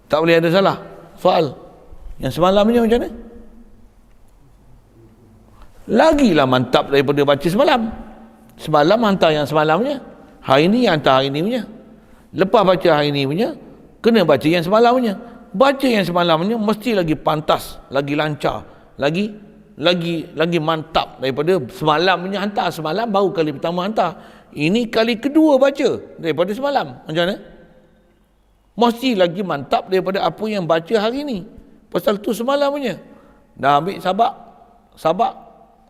S1: Tak boleh ada salah. Soal yang semalamnya macam mana? Lagilah mantap daripada baca semalam. Semalam hantar yang semalamnya, hari ni hantar hari ni punya. Lepas baca hari ni punya, kena baca yang semalamnya. Baca yang semalamnya mesti lagi pantas, lagi lancar, lagi mantap daripada semalam punya hantar. Semalam baru kali pertama hantar, ini kali kedua baca daripada semalam. Macam mana? Mesti lagi mantap daripada apa yang baca hari ni. Pasal tu semalam punya dah ambil sabak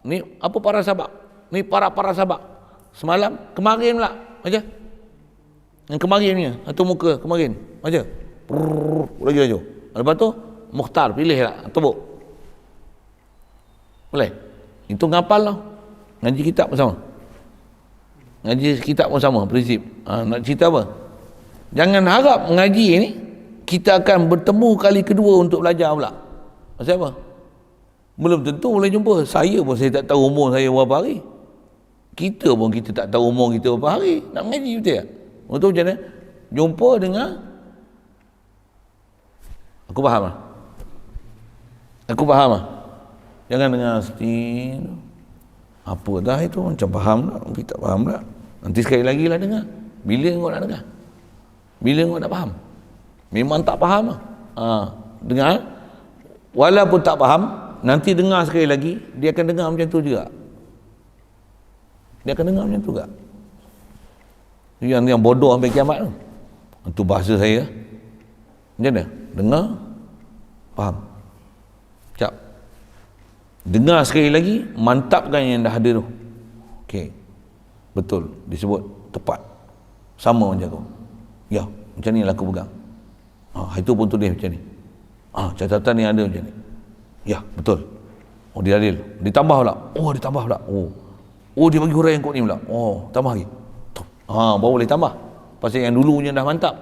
S1: ni, apa para sabak ni, para sabak semalam, kemarin pula macam yang kemarinnya, atau muka kemarin macam lagi. Lepas tu mukhtar pilih lah, tebuk boleh. Itu ngapal lah. Ngaji kitab pun sama, ngaji kitab pun sama prinsip. Nak cerita apa, jangan harap mengaji ni kita akan bertemu kali kedua untuk belajar pula. Pasal apa? Belum tentu boleh jumpa. Saya pun saya tak tahu umur saya berapa hari. Kita pun kita tak tahu umur kita berapa hari nak mengaji, betul tak? Betul macam mana? Jumpa dengan, aku faham lah. Jangan dengar setin. Apa dah itu, macam faham tak, mungkin tak faham tak. Nanti sekali lagi lah dengar. Bila kau nak dengar? Bila kau nak faham? Memang tak faham lah. Dengar. Walaupun tak faham, nanti dengar sekali lagi, dia akan dengar macam tu juga. Dia akan dengar macam tu juga. Yang bodoh sampai kiamat tu. Itu bahasa saya. Macam mana? Dengar, faham. Cak. Dengar sekali lagi, mantapkan yang dah ada tu. Okey. Betul, disebut tepat. Sama macam tu. Ya, macam ni lah aku pegang. Itu pun tulis macam ni. Catatan ni ada macam ni. Ya, betul. Oh, dia adil. Ditambah pula. Oh, ditambah pula. Oh, dia bagi huraian kod ni pula. Oh, tambah lagi. Baru boleh tambah. Pasal yang dulunya dah mantap.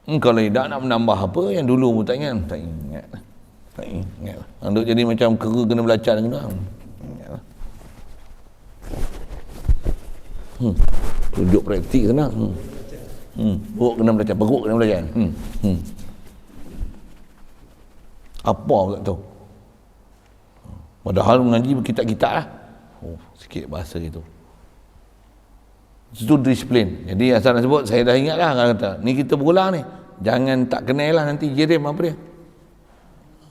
S1: Kalau tidak nak menambah apa, yang dulu pun tak ingat. Tak ingat. Untuk jadi macam kera kena belacar dengan orang. Tunjuk praktik senang. Perut kena belajar, perut kena belajar. Apa pun tak tahu. Padahal mengaji berkitab-kitab lah. Sikit bahasa itu. Itu disiplin. Jadi asal nak sebut, saya dah ingat lah, kata, ni kita berulang ni. Jangan tak kenal lah, nanti jerim apa dia.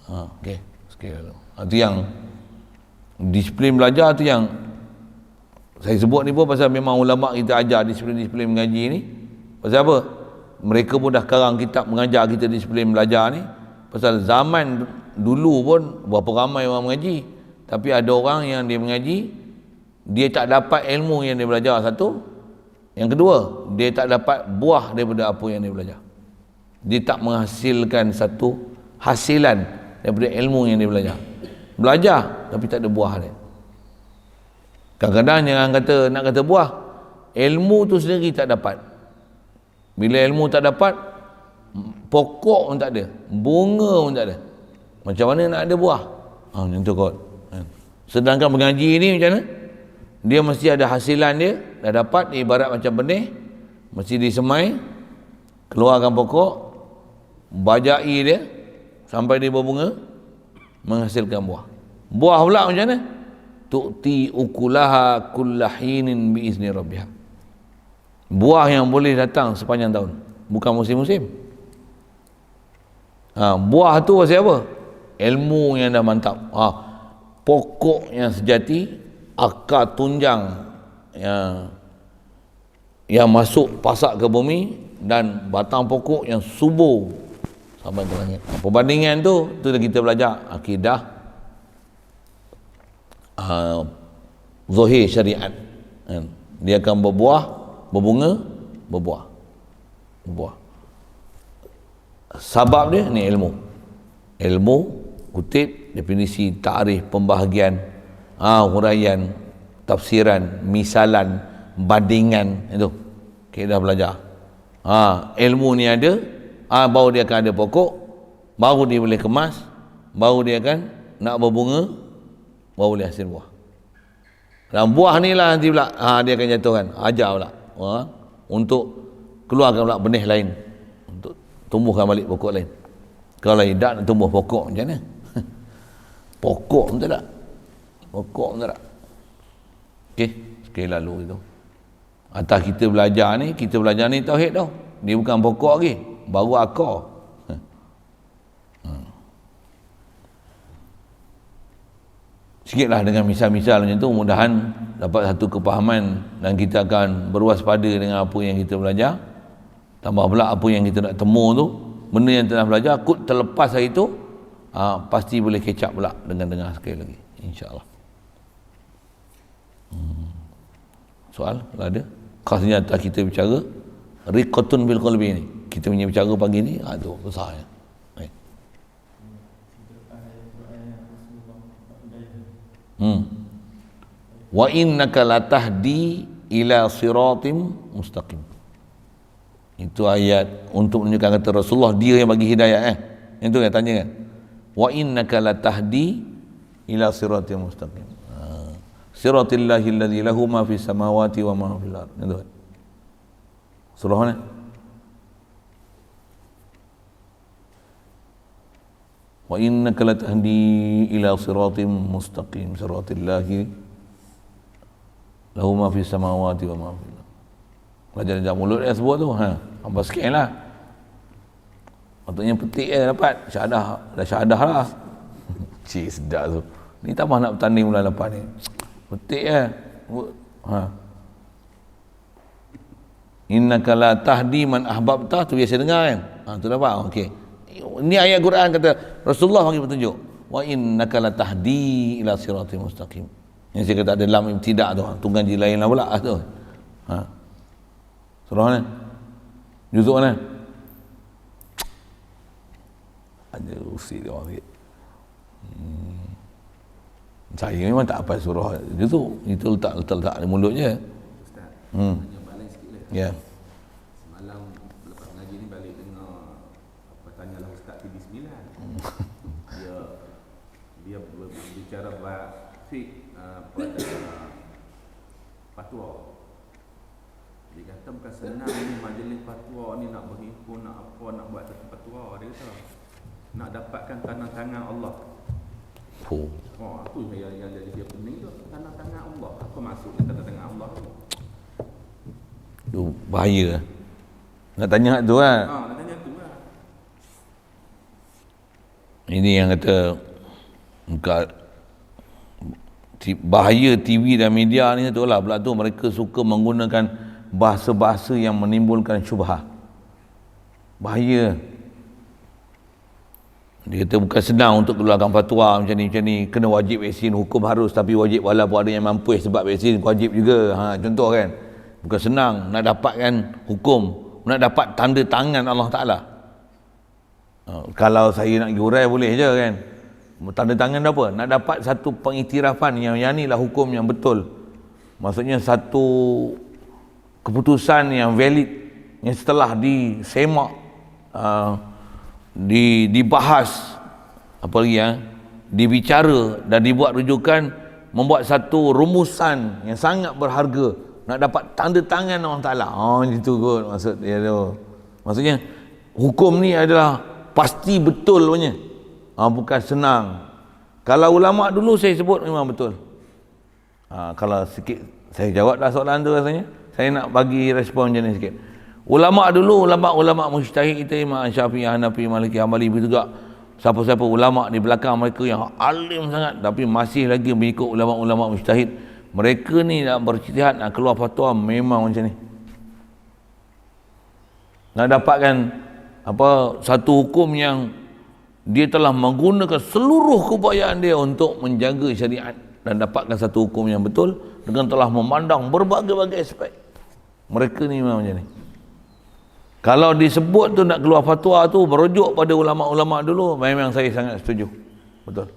S1: Okey. Sikit dulu. Itu yang disiplin belajar, tu yang saya sebut ni pun pasal memang ulama kita ajar disiplin-disiplin mengaji ni. Pasal apa? Mereka pun dah karang kitab mengajar kita disiplin belajar ni. Pasal zaman dulu pun berapa ramai orang mengaji. Tapi ada orang yang dia mengaji, dia tak dapat ilmu yang dia belajar, satu. Yang kedua, dia tak dapat buah daripada apa yang dia belajar. Dia tak menghasilkan satu hasilan daripada ilmu yang dia belajar. Belajar tapi tak ada buah dia. Kadang-kadang jangan kata, nak kata buah, ilmu tu sendiri tak dapat. Bila ilmu tak dapat, pokok pun tak ada, bunga pun tak ada. Macam mana nak ada buah? Macam tu kot. Sedangkan mengaji ni macam mana? Dia mesti ada hasilan dia, dah dapat, ibarat macam benih, mesti disemai, keluarkan pokok, bajai dia, sampai dia berbunga, menghasilkan buah. Buah pula macam mana? Tu'ti ukulaha kullahinin biizni rabbiha. Buah yang boleh datang sepanjang tahun, bukan musim-musim. Buah tu pasal apa? Ilmu yang dah mantap. Pokok yang sejati, akar tunjang yang masuk pasak ke bumi, dan batang pokok yang subur sampai ke langit. Perbandingan tu kita belajar akidah, zahir syariat. Dia akan berbuah, berbunga, berbuah. Sebab dia ni ilmu, kutip, definisi, ta'rif, pembahagian, huraian, tafsiran, misalan, bandingan, itu kita dah belajar. Ilmu ni ada, baru dia akan ada pokok, baru dia boleh kemas, baru dia akan nak berbunga, baru boleh hasil buah. Dan buah ni lah nanti pula dia akan jatuhkan, ajar pula untuk keluarkan pula benih lain, untuk tumbuhkan balik pokok lain. Kalau tidak nak tumbuh pokok macam mana? Pokok pun tak. Okey, sekali lalu itu. Atas kita belajar ni tauhid tau. Dia bukan pokok lagi, baru akar. Sikitlah dengan misal-misal macam tu, mudahan dapat satu kepahaman dan kita akan berwaspada dengan apa yang kita belajar. Tambah pula apa yang kita nak temu tu, benda yang telah belajar, kut terlepas hari tu, pasti boleh catch up pula dengan dengar sekali lagi, insya-Allah. Soal kalau ada, khasnya atas kita bicara riqatun bil qalbi ni, kita punya bicara pagi ni, tu besarnya. Wa innaka latahdi ila siratim mustaqim. Itu ayat untuk menunjukkan kata Rasulullah dia yang bagi hidayah. Itu yang tanya kan. Wa innaka latahdi ila siratim mustaqim. Siratillahi alladhi lahu ma fis samawati wa ma fil ardh. Itu. Surah mana? Wa innaka latahdi ila siratim mustaqim, siratillahi lahu ma fis samawati wa ma fil ardh. Belajar mulut dia sebut tu, apa sikit lah. Patutnya petik dapat syahadah, dah syahadah lah. Cik sedap tu. Ni tambah nak bertanding bulan lepas ni. Petik Innaka la tahdi man ahbabta, tu biasa dengar kan. Tu dapat. Okey. Ini ayat Quran kata Rasulullah bagi petunjuk. Wa innaka la tahdi ila siratal mustaqim. Yang saya kata ada lam ibtidak tu. Tunggang je lain lah pula tu. Surah mana? Juzuk mana? Ada usik dia orang sikit. Saya memang tak hafal surah juzuk. Itu letak di mulut je.
S2: Ustaz, hanya balik sikit lah.
S1: Ya.
S2: Semalam lepas ngaji ni balik dengar apa tanyalah Ustaz TV9. dia berbicara fiqh pada fatwa. Dia kata bukan senang ni majlis fatwa ni nak berhimpun, nak apa, nak buat satu fatwa. Dia kata nak dapatkan tangan-tangan Allah. Apa yang jadi dia pening tu? Tangan-tangan Allah. Apa maksudnya tangan-tangan Allah tu?
S1: Tu bahaya. Nak tanya tu kan?
S2: Nak tanya tu lah.
S1: Ini yang kata bahaya TV dan media ni tu lah. Pula tu mereka suka menggunakan bahasa-bahasa yang menimbulkan syubhah. Bahaya. Dia kata bukan senang untuk keluarkan fatwa macam ni, kena wajib vaksin, hukum harus, tapi wajib walaupun ada yang mampu sebab vaksin wajib juga. Contoh kan, bukan senang nak dapatkan hukum, nak dapat tanda tangan Allah Ta'ala. Kalau saya nak urai boleh je kan, tanda tangan apa? Nak dapat satu pengiktirafan yang ni lah hukum yang betul, maksudnya satu keputusan yang valid, yang setelah disemak, dibahas, apa lagi dibicara dan dibuat rujukan, membuat satu rumusan yang sangat berharga, nak dapat tanda tangan Allah Ta'ala. Gitu kot maksud dia tu. Maksudnya hukum ni adalah pasti betul punya. Bukan senang. Kalau ulama dulu saya sebut memang betul. Kalau sikit saya jawab dah soalan tu rasanya. Saya nak bagi respon macam ni sikit. Ulama dulu, ulama mujtahid kita, Imam Syafi'i, Hanafi, Maliki, Hambali juga, siapa-siapa ulama di belakang mereka yang alim sangat tapi masih lagi mengikut ulama-ulama mujtahid. Mereka ni nak berijtihad, nak keluar fatwa memang macam ni. Nak dapatkan satu hukum yang dia telah menggunakan seluruh keupayaan dia untuk menjaga syariat dan dapatkan satu hukum yang betul dengan telah memandang berbagai-bagai aspek. Mereka ni memang macam ni. Kalau disebut tu nak keluar fatwa tu merujuk pada ulama-ulama dulu, memang saya sangat setuju. Betul.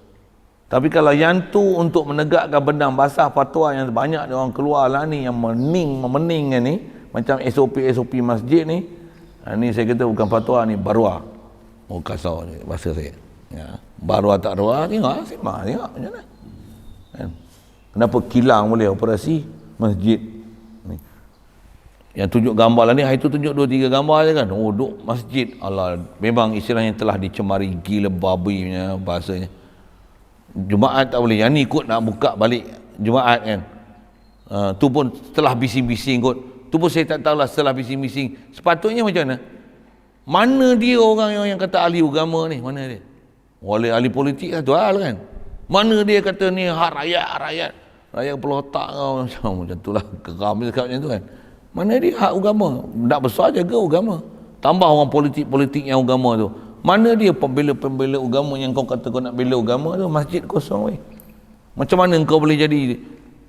S1: Tapi kalau yang tu untuk menegakkan benang basah fatwa yang banyak dia orang keluar lah ni, yang memening ni, macam SOP masjid ni, ni saya kata bukan fatwa ni, barua. Kasar ni bahasa saya. Barua tak barua, tengok macam mana. Kenapa kilang boleh operasi masjid? Yang tunjuk gambar lah ni, hari tu tunjuk 2-3 gambar je kan. Duk masjid. Allah, memang istilahnya telah dicemari gila babi punya bahasanya. Jumaat tak boleh. Yang ni ikut nak buka balik Jumaat kan. Tu pun setelah bising-bising kot. Tu pun saya tak tahulah setelah bising-bising. Sepatutnya macam mana? Mana dia orang yang kata ahli agama ni? Mana dia? Oleh ahli politik lah tu hal kan. Mana dia kata ni hak rakyat kepala otak kau macam tu lah. Geram dia cakap macam tu kan. Mana dia hak agama? Tak besar jaga agama. Tambah orang politik yang agama tu. Mana dia pembela agama yang kau kata kau nak bela agama tu? Masjid kosong weh. Macam mana kau boleh jadi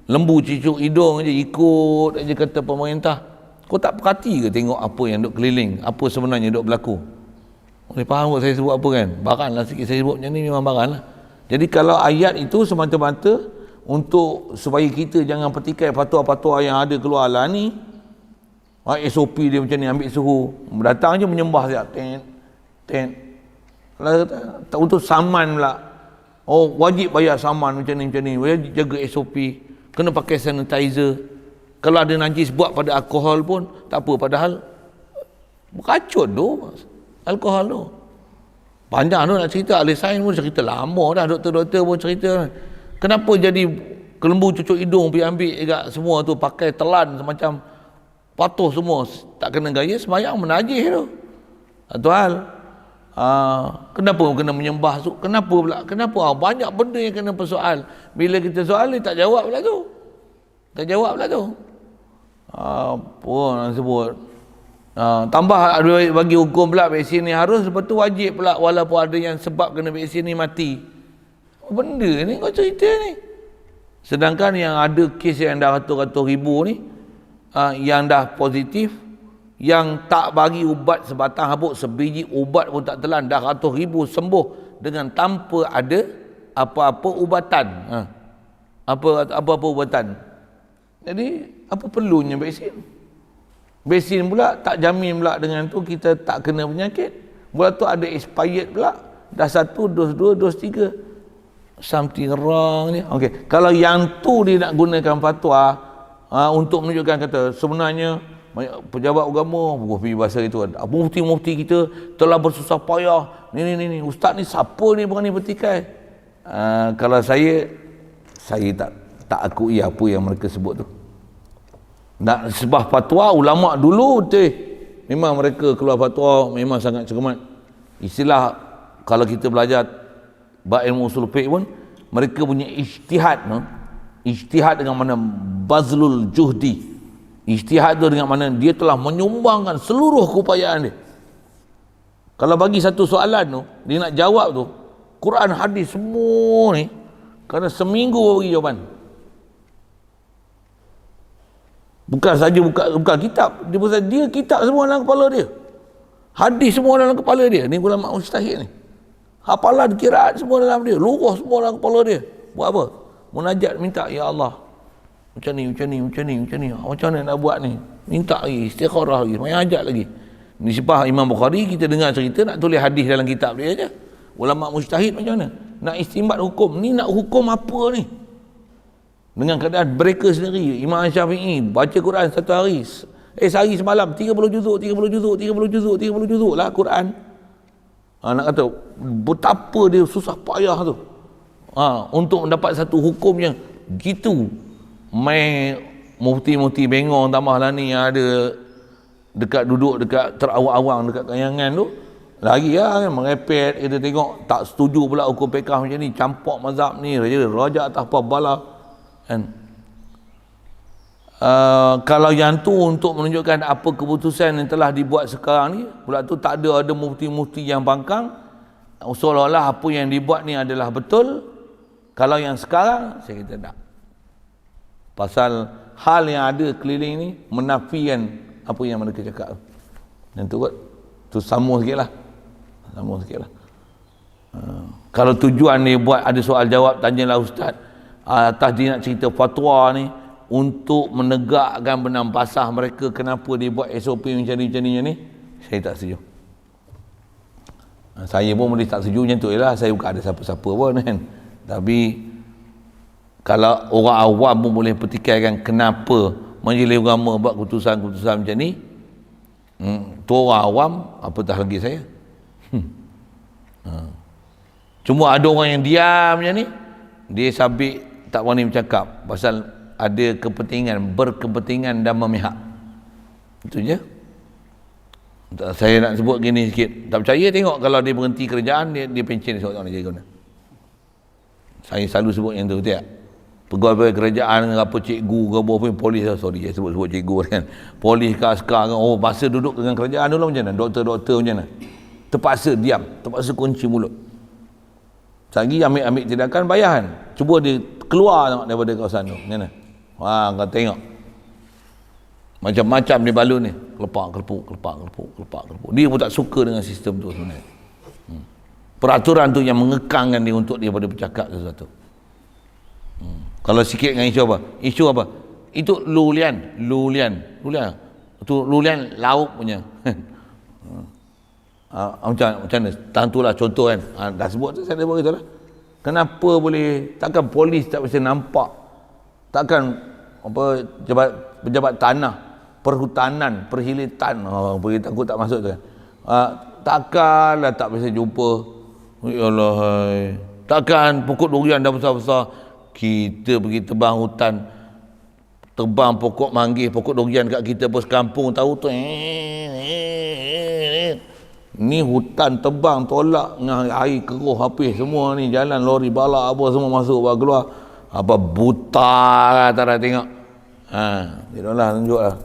S1: lembu cucuk hidung je, ikut aja kata pemerintah? Kau tak perhati ke tengok apa yang duk keliling, apa sebenarnya duk berlaku? Boleh faham kot saya sebut apa kan? Baran lah sikit saya sebut macam ni, memang baran lah. Jadi kalau ayat itu semata-mata untuk supaya kita jangan petikai fatwa-fatwa yang ada keluar lah ni, SOP dia macam ni, ambil suhu, datang je menyembah siap ten. Kalau kata untuk saman pula, wajib bayar saman macam ni, wajib jaga SOP, kena pakai sanitizer. Kalau ada najis buat pada alkohol pun tak apa, padahal berkacun tu alkohol tu. Panjang tu nak cerita, ahli sains pun cerita lama dah, doktor-doktor pun cerita. Kenapa jadi kelembu cucuk hidung pergi ambil dekat semua tu, pakai telan semacam patuh semua, tak kena gaya, sembahyang menajis tu. Satu hal. Kenapa kena menyembah tu? Kenapa pula? Kenapa? Banyak benda yang kena persoal. Bila kita soal ni tak jawab pula tu. Tak jawab pula tu. Apa orang sebut? Tambah bagi hukum pula vaksin ni harus, lepas tu wajib pula walaupun ada yang sebab kena vaksin ni mati. Apa benda ni kau cerita ni? Sedangkan yang ada kes yang dah ratus-ratus ribu ni, yang dah positif, yang tak bagi ubat sebatang habuk, sebiji ubat pun tak telan, dah ratus ribu sembuh dengan tanpa ada apa-apa ubatan. Apa-apa ubatan. Jadi apa perlunya vaksin? Vaksin pula tak jamin pula dengan tu kita tak kena penyakit. Pula tu ada expired pula. Dah 1, dos 2, dos 3. Something wrong ni. Okey, kalau yang tu dia nak gunakan fatwa untuk menunjukkan kata sebenarnya pejabat agama pergi bahasa itu, mufti-mufti kita telah bersusah payah ni ustaz ni siapa ni berani bertikai. Kalau saya tak akui apa yang mereka sebut tu. Nak sebab fatwa ulama dulu memang mereka keluar fatwa memang sangat cermat. Istilah kalau kita belajar bab ilmu usul fiqh pun, mereka punya ijtihad, ijtihad dengan mana bazlul juhdi. Ijtihad tu dengan mana dia telah menyumbangkan seluruh keupayaan dia. Kalau bagi satu soalan tu, dia nak jawab tu, Quran hadis semua ni, kerana seminggu bagi jawapan. Bukan saja buka kitab, dia kitab semua dalam kepala dia. Hadis semua dalam kepala dia. Ni ulama mujtahid ni. Hafalan qiraat semua dalam dia, lughah semua dalam kepala dia. Buat apa? Munajat, minta, ya Allah, macam ni. Macam mana nak buat ni? Minta lagi, istikharah lagi, main ajak lagi. Ni sebab Imam Bukhari kita dengar cerita nak tulis hadis dalam kitab dia aja. Ulama mujtahid macam mana? Nak istinbat hukum. Ni nak hukum apa ni? Dengan keadaan mereka sendiri. Imam Syafi'i baca Quran satu hari, sehari semalam 30 juzuk lah Quran. Nak kata betapa dia susah payah tu untuk mendapat satu hukum yang gitu. Mai mufti-mufti bengong tambahlah ni yang ada duduk dekat terawang-awang dekat kayangan tu lagi kan merepet. Kita tengok tak setuju pula hukum fiqh macam ni, campak mazhab ni, raja atas apa bala kan. Kalau yang tu untuk menunjukkan apa keputusan yang telah dibuat sekarang ni, pula tu tak ada mufti-mufti yang bangkang seolah-olah apa yang dibuat ni adalah betul. Kalau yang sekarang saya kata tak, pasal hal yang ada keliling ni menafikan apa yang mereka cakap. Dan tu kot, tu sama sikit lah. Kalau tujuan ni buat ada soal jawab, tanyalah ustaz atas dia nak cerita fatwa ni untuk menegakkan benang basah mereka, kenapa dia buat SOP macam ni, saya tak setuju. Saya pun boleh tak setuju macam tu lah, saya bukan ada siapa-siapa pun kan. Tapi kalau orang awam pun boleh pertikaikan kenapa majlis agama buat keputusan-keputusan macam ni, tu orang awam, apatah lagi saya. Cuma ada orang yang diam macam ni, dia sabit tak berani bercakap pasal ada berkepentingan dan memihak. Itu je. Saya nak sebut gini sikit, tak percaya tengok kalau dia berhenti kerjaan, dia pencen esok tak nak jadi guna. Saya selalu sebut yang tu, tak? Pegawai kerajaan apa cikgu ke apa pun, polis, sorry saya sebut cikgu kan, polis ke askar kan, masa duduk dengan kerajaan dulu macam mana, doktor macam mana, terpaksa diam, terpaksa kunci mulut. Lagi ambil tindakan bayaran, cuba dia keluar tengok daripada kawasan tu macam mana. Kau tengok macam-macam dia balun ni, kelepak. Dia pun tak suka dengan sistem tu sebenarnya. Peraturan tu yang mengekangkan dia untuk dia pada bercakap sesuatu. Kalau sikit dengan isu apa? Itu lulian. Itu lulian lauk punya. Macam mana? Tentulah contoh kan. Dah sebut tu, saya dah beritahu lah. Kenapa boleh, takkan polis tak bisa nampak? Takkan pejabat tanah, perhutanan, perhilitan, takut tak masuk tu kan. Takkanlah tak bisa jumpa Ya Allah, hai. Takkan pokok durian dah besar-besar, kita pergi tebang hutan, tebang pokok manggis, pokok durian kat kita pun sekampung tahu tu. Ni hutan tebang tolak dengan air keruh habis semua ni, jalan lori balak apa semua masuk bawa keluar. Apa buta lah tak ada tengok. Tidaklah tunjuklah.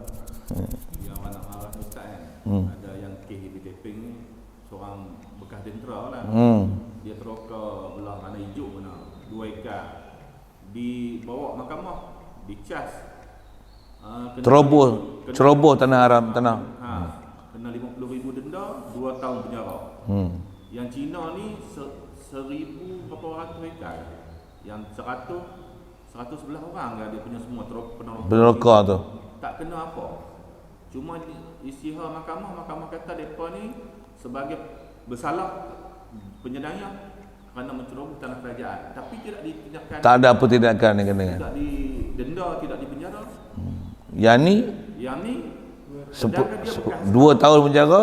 S2: Yang anak marah ustaz kan. Ada yang kes di Teping ni, seorang bekas tentera lah. Dia teroka belah mana hijau mana 2 ekar. Dibawa mahkamah, dicas.
S1: Ceroboh tanah haram, tanah.
S2: Kena 50,000 denda, 2 tahun penjara. Yang Cina ni 1,000 berapa ratus ekar. Yang 111 orang kan dia punya semua
S1: peneroka tu.
S2: Tak kena apa. Cuma isytihar mahkamah kata depa ni sebagai bersalah penyedayang kerana menceroboh tanah kerajaan, tapi tidak ditindakan. Tak
S1: ada apa tindakan yang kena.
S2: Tidak didenda, tidak dipenjara.
S1: Yang ni 2 tahun penjara.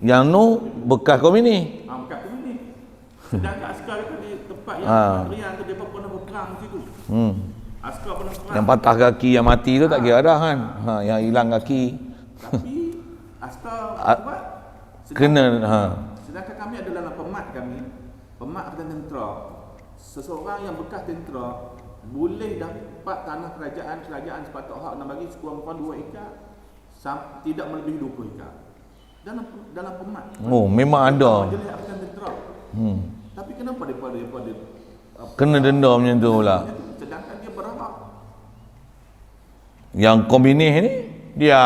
S1: Yang nu bekas komunis.
S2: Bekas komunis. Sedangkan askar di tempat yang Rian tu depa pernah berperang situ. Askar pernah perang.
S1: Yang patah kaki, yang mati tu tak kira dah kan. Yang hilang kaki.
S2: Tapi askar buat
S1: kena
S2: sedangkan kami adalah dalam pemat dan tentera. Seseorang yang bekas tentera boleh dapat tanah kerajaan sepatut hak nak bagi sekurang-kurang 2 ekar, tidak melebihi 20 ekar. Dalam pemat.
S1: Oh, memang ada.
S2: Majlis Akan Tentera. Tapi kenapa daripada
S1: kena denda macam tu pula.
S2: Sedangkan dia berhak.
S1: Yang komunis ni dia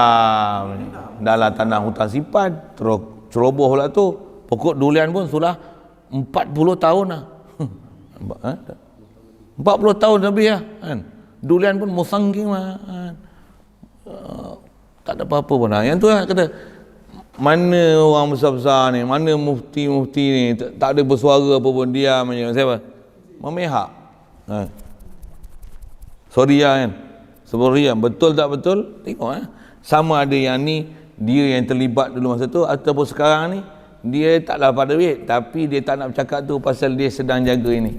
S1: dalam tanah hutan sipan terus ceroboh pula tu. Pokok durian pun sudah 40 tahun dah. 40 tahun lebih lah kan. Durian pun musangking lah kan. Tak ada apa-apa pun lah. Yang tu lah kata, mana orang besar-besar ni, mana mufti-mufti ni, tak ada bersuara apa pun, diam je. Siapa? Memihak. Sorry lah kan. Sebab betul tak betul, tengok sama ada yang ni dia yang terlibat dulu masa tu, ataupun sekarang ni dia tak dapat duit, tapi dia tak nak bercakap tu pasal dia sedang jaga ini.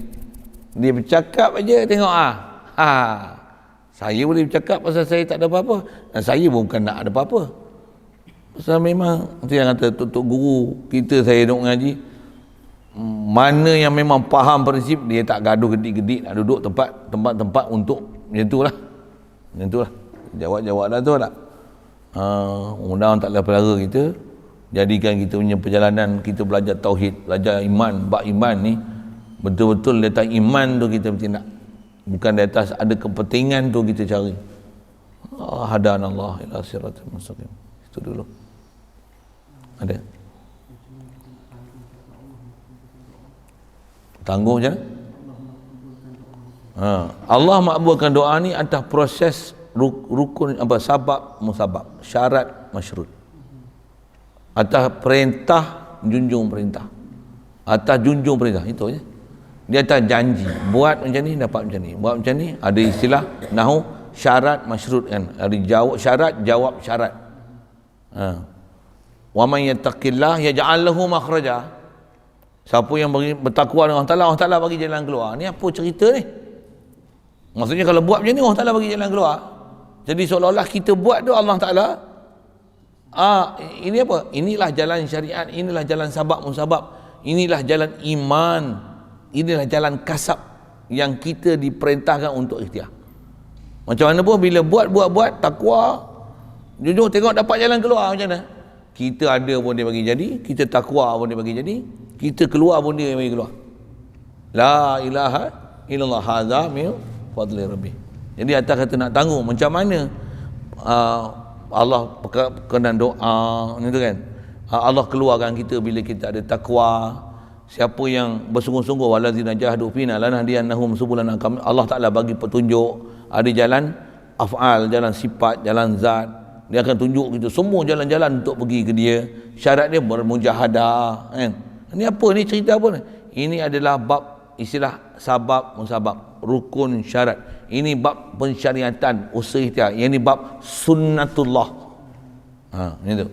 S1: Dia bercakap aja, tengok saya boleh bercakap pasal saya tak ada apa-apa, dan saya bukan nak ada apa-apa. Pasal memang tu yang kata tok guru kita, saya duk ngaji, mana yang memang faham prinsip, dia tak gaduh gedik-gedik nak duduk tempat-tempat untuk macam itulah. Jawab dah tu tak. Undang taklah pelara kita, jadikan kita punya perjalanan, kita belajar tauhid, belajar iman, bab iman ni betul-betul di atas iman tu kita bertindak, bukan di atas ada kepentingan tu kita cari. Hadanallah ila siratal mustaqim. Itu dulu. Ada tangguh je. Allah makbulkan doa ni atas proses rukun sabab musabab, syarat masyurut, atas perintah junjung perintah, atas junjung perintah, itu je. Dia atas janji, buat macam ni dapat macam ni, buat macam ni. Ada istilah nahu syarat masyurut kan, ada jawab syarat, jawab syarat. Wa man yattaqillah yaj'al lahu makhraja. Siapa yang bertakwa dengan Allah Taala bagi jalan keluar. Ni apa cerita ni? Maksudnya kalau buat macam ni Allah Taala bagi jalan keluar. Jadi seolah-olah kita buat tu Allah Taala ini apa? Inilah jalan syariat, inilah jalan sabab musabab, inilah jalan iman, inilah jalan kasab yang kita diperintahkan untuk ikhtiar. Macam mana pun bila buat takwa, jujur tengok dapat jalan keluar macam mana. Kita ada pun dia bagi jadi, kita takwa pun dia bagi jadi, kita keluar pun dia bagi keluar. La ilaha illallah hadza min fadli rabbi. Jadi atas kata nak tanggung macam mana Allah perkenan doa macam tu kan. Allah keluarkan kita bila kita ada takwa. Siapa yang bersungguh-sungguh walazina jahadu fina lanahdiyannahum subulana, Allah Taala bagi petunjuk, ada jalan af'al, jalan sifat, jalan zat. Dia akan tunjuk kita semua jalan-jalan untuk pergi ke dia. Syarat dia bermujahadah kan. Ini apa ni, cerita apa ni? Ini adalah bab istilah sabab musabab, rukun syarat. Ini bab pensyariatan, usaha ikhtiar. Yang ni bab sunnatullah. Ni tu.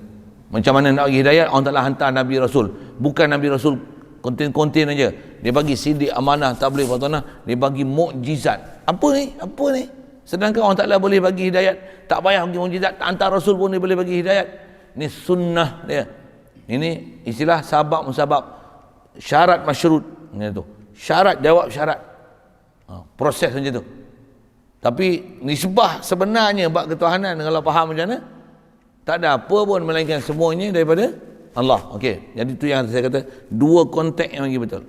S1: Macam mana nak bagi hidayah, Allah Taala hantar Nabi Rasul. Bukan Nabi Rasul konten aja. Dia bagi sidik, amanah, tabligh, batanah, dia bagi mukjizat. Apa ni? Apa ni? Sedangkan orang Ta'ala boleh bagi hidayat, tak payah bagi mukjizat, tak hantar rasul pun dia boleh bagi hidayat. Ini sunnah dia. Ini istilah sabab musabab, syarat masyrut, macam tu. Syarat jawab syarat. Proses macam tu. Tapi nisbah sebenarnya bab ketuhanan kalau faham macam mana, tak ada apa pun melainkan semuanya daripada Allah. Okey. Jadi tu yang saya kata, dua konteks yang lagi betul.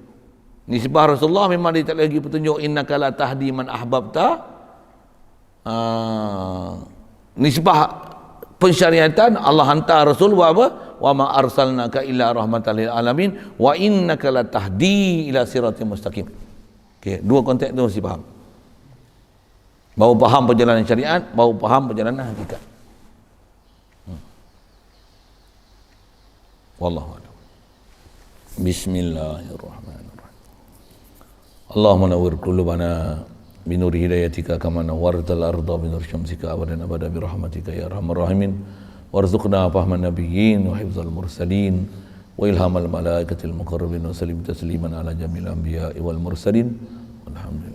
S1: Nisbah Rasulullah memang dia tak lagi petunjuk, innaka la tahdi man ahbabta. Nisbah pensyariatan, Allah hantar Rasul buat apa? Wa ma arsalnaka illa rahmatan lil alamin wa innaka la tahdi ila siratal mustaqim. Okey, dua konteks tu mesti faham. Baru faham perjalanan syariat, baru faham perjalanan hakikat. Wallahu a'lam. Bismillahirrahmanirrahim. Allahumma nawwir qulubana binur hidayatika kama nawwartal arda binur syamsika abadan abada bi rahmatika ya arhamar rahimin warzuqna fahman nabiyyin wa hifdzal mursalin wa ilhamal malaikatil muqarrabin wa sallim tasliman ala jamil anbiya'i wal mursalin walhamdulillah.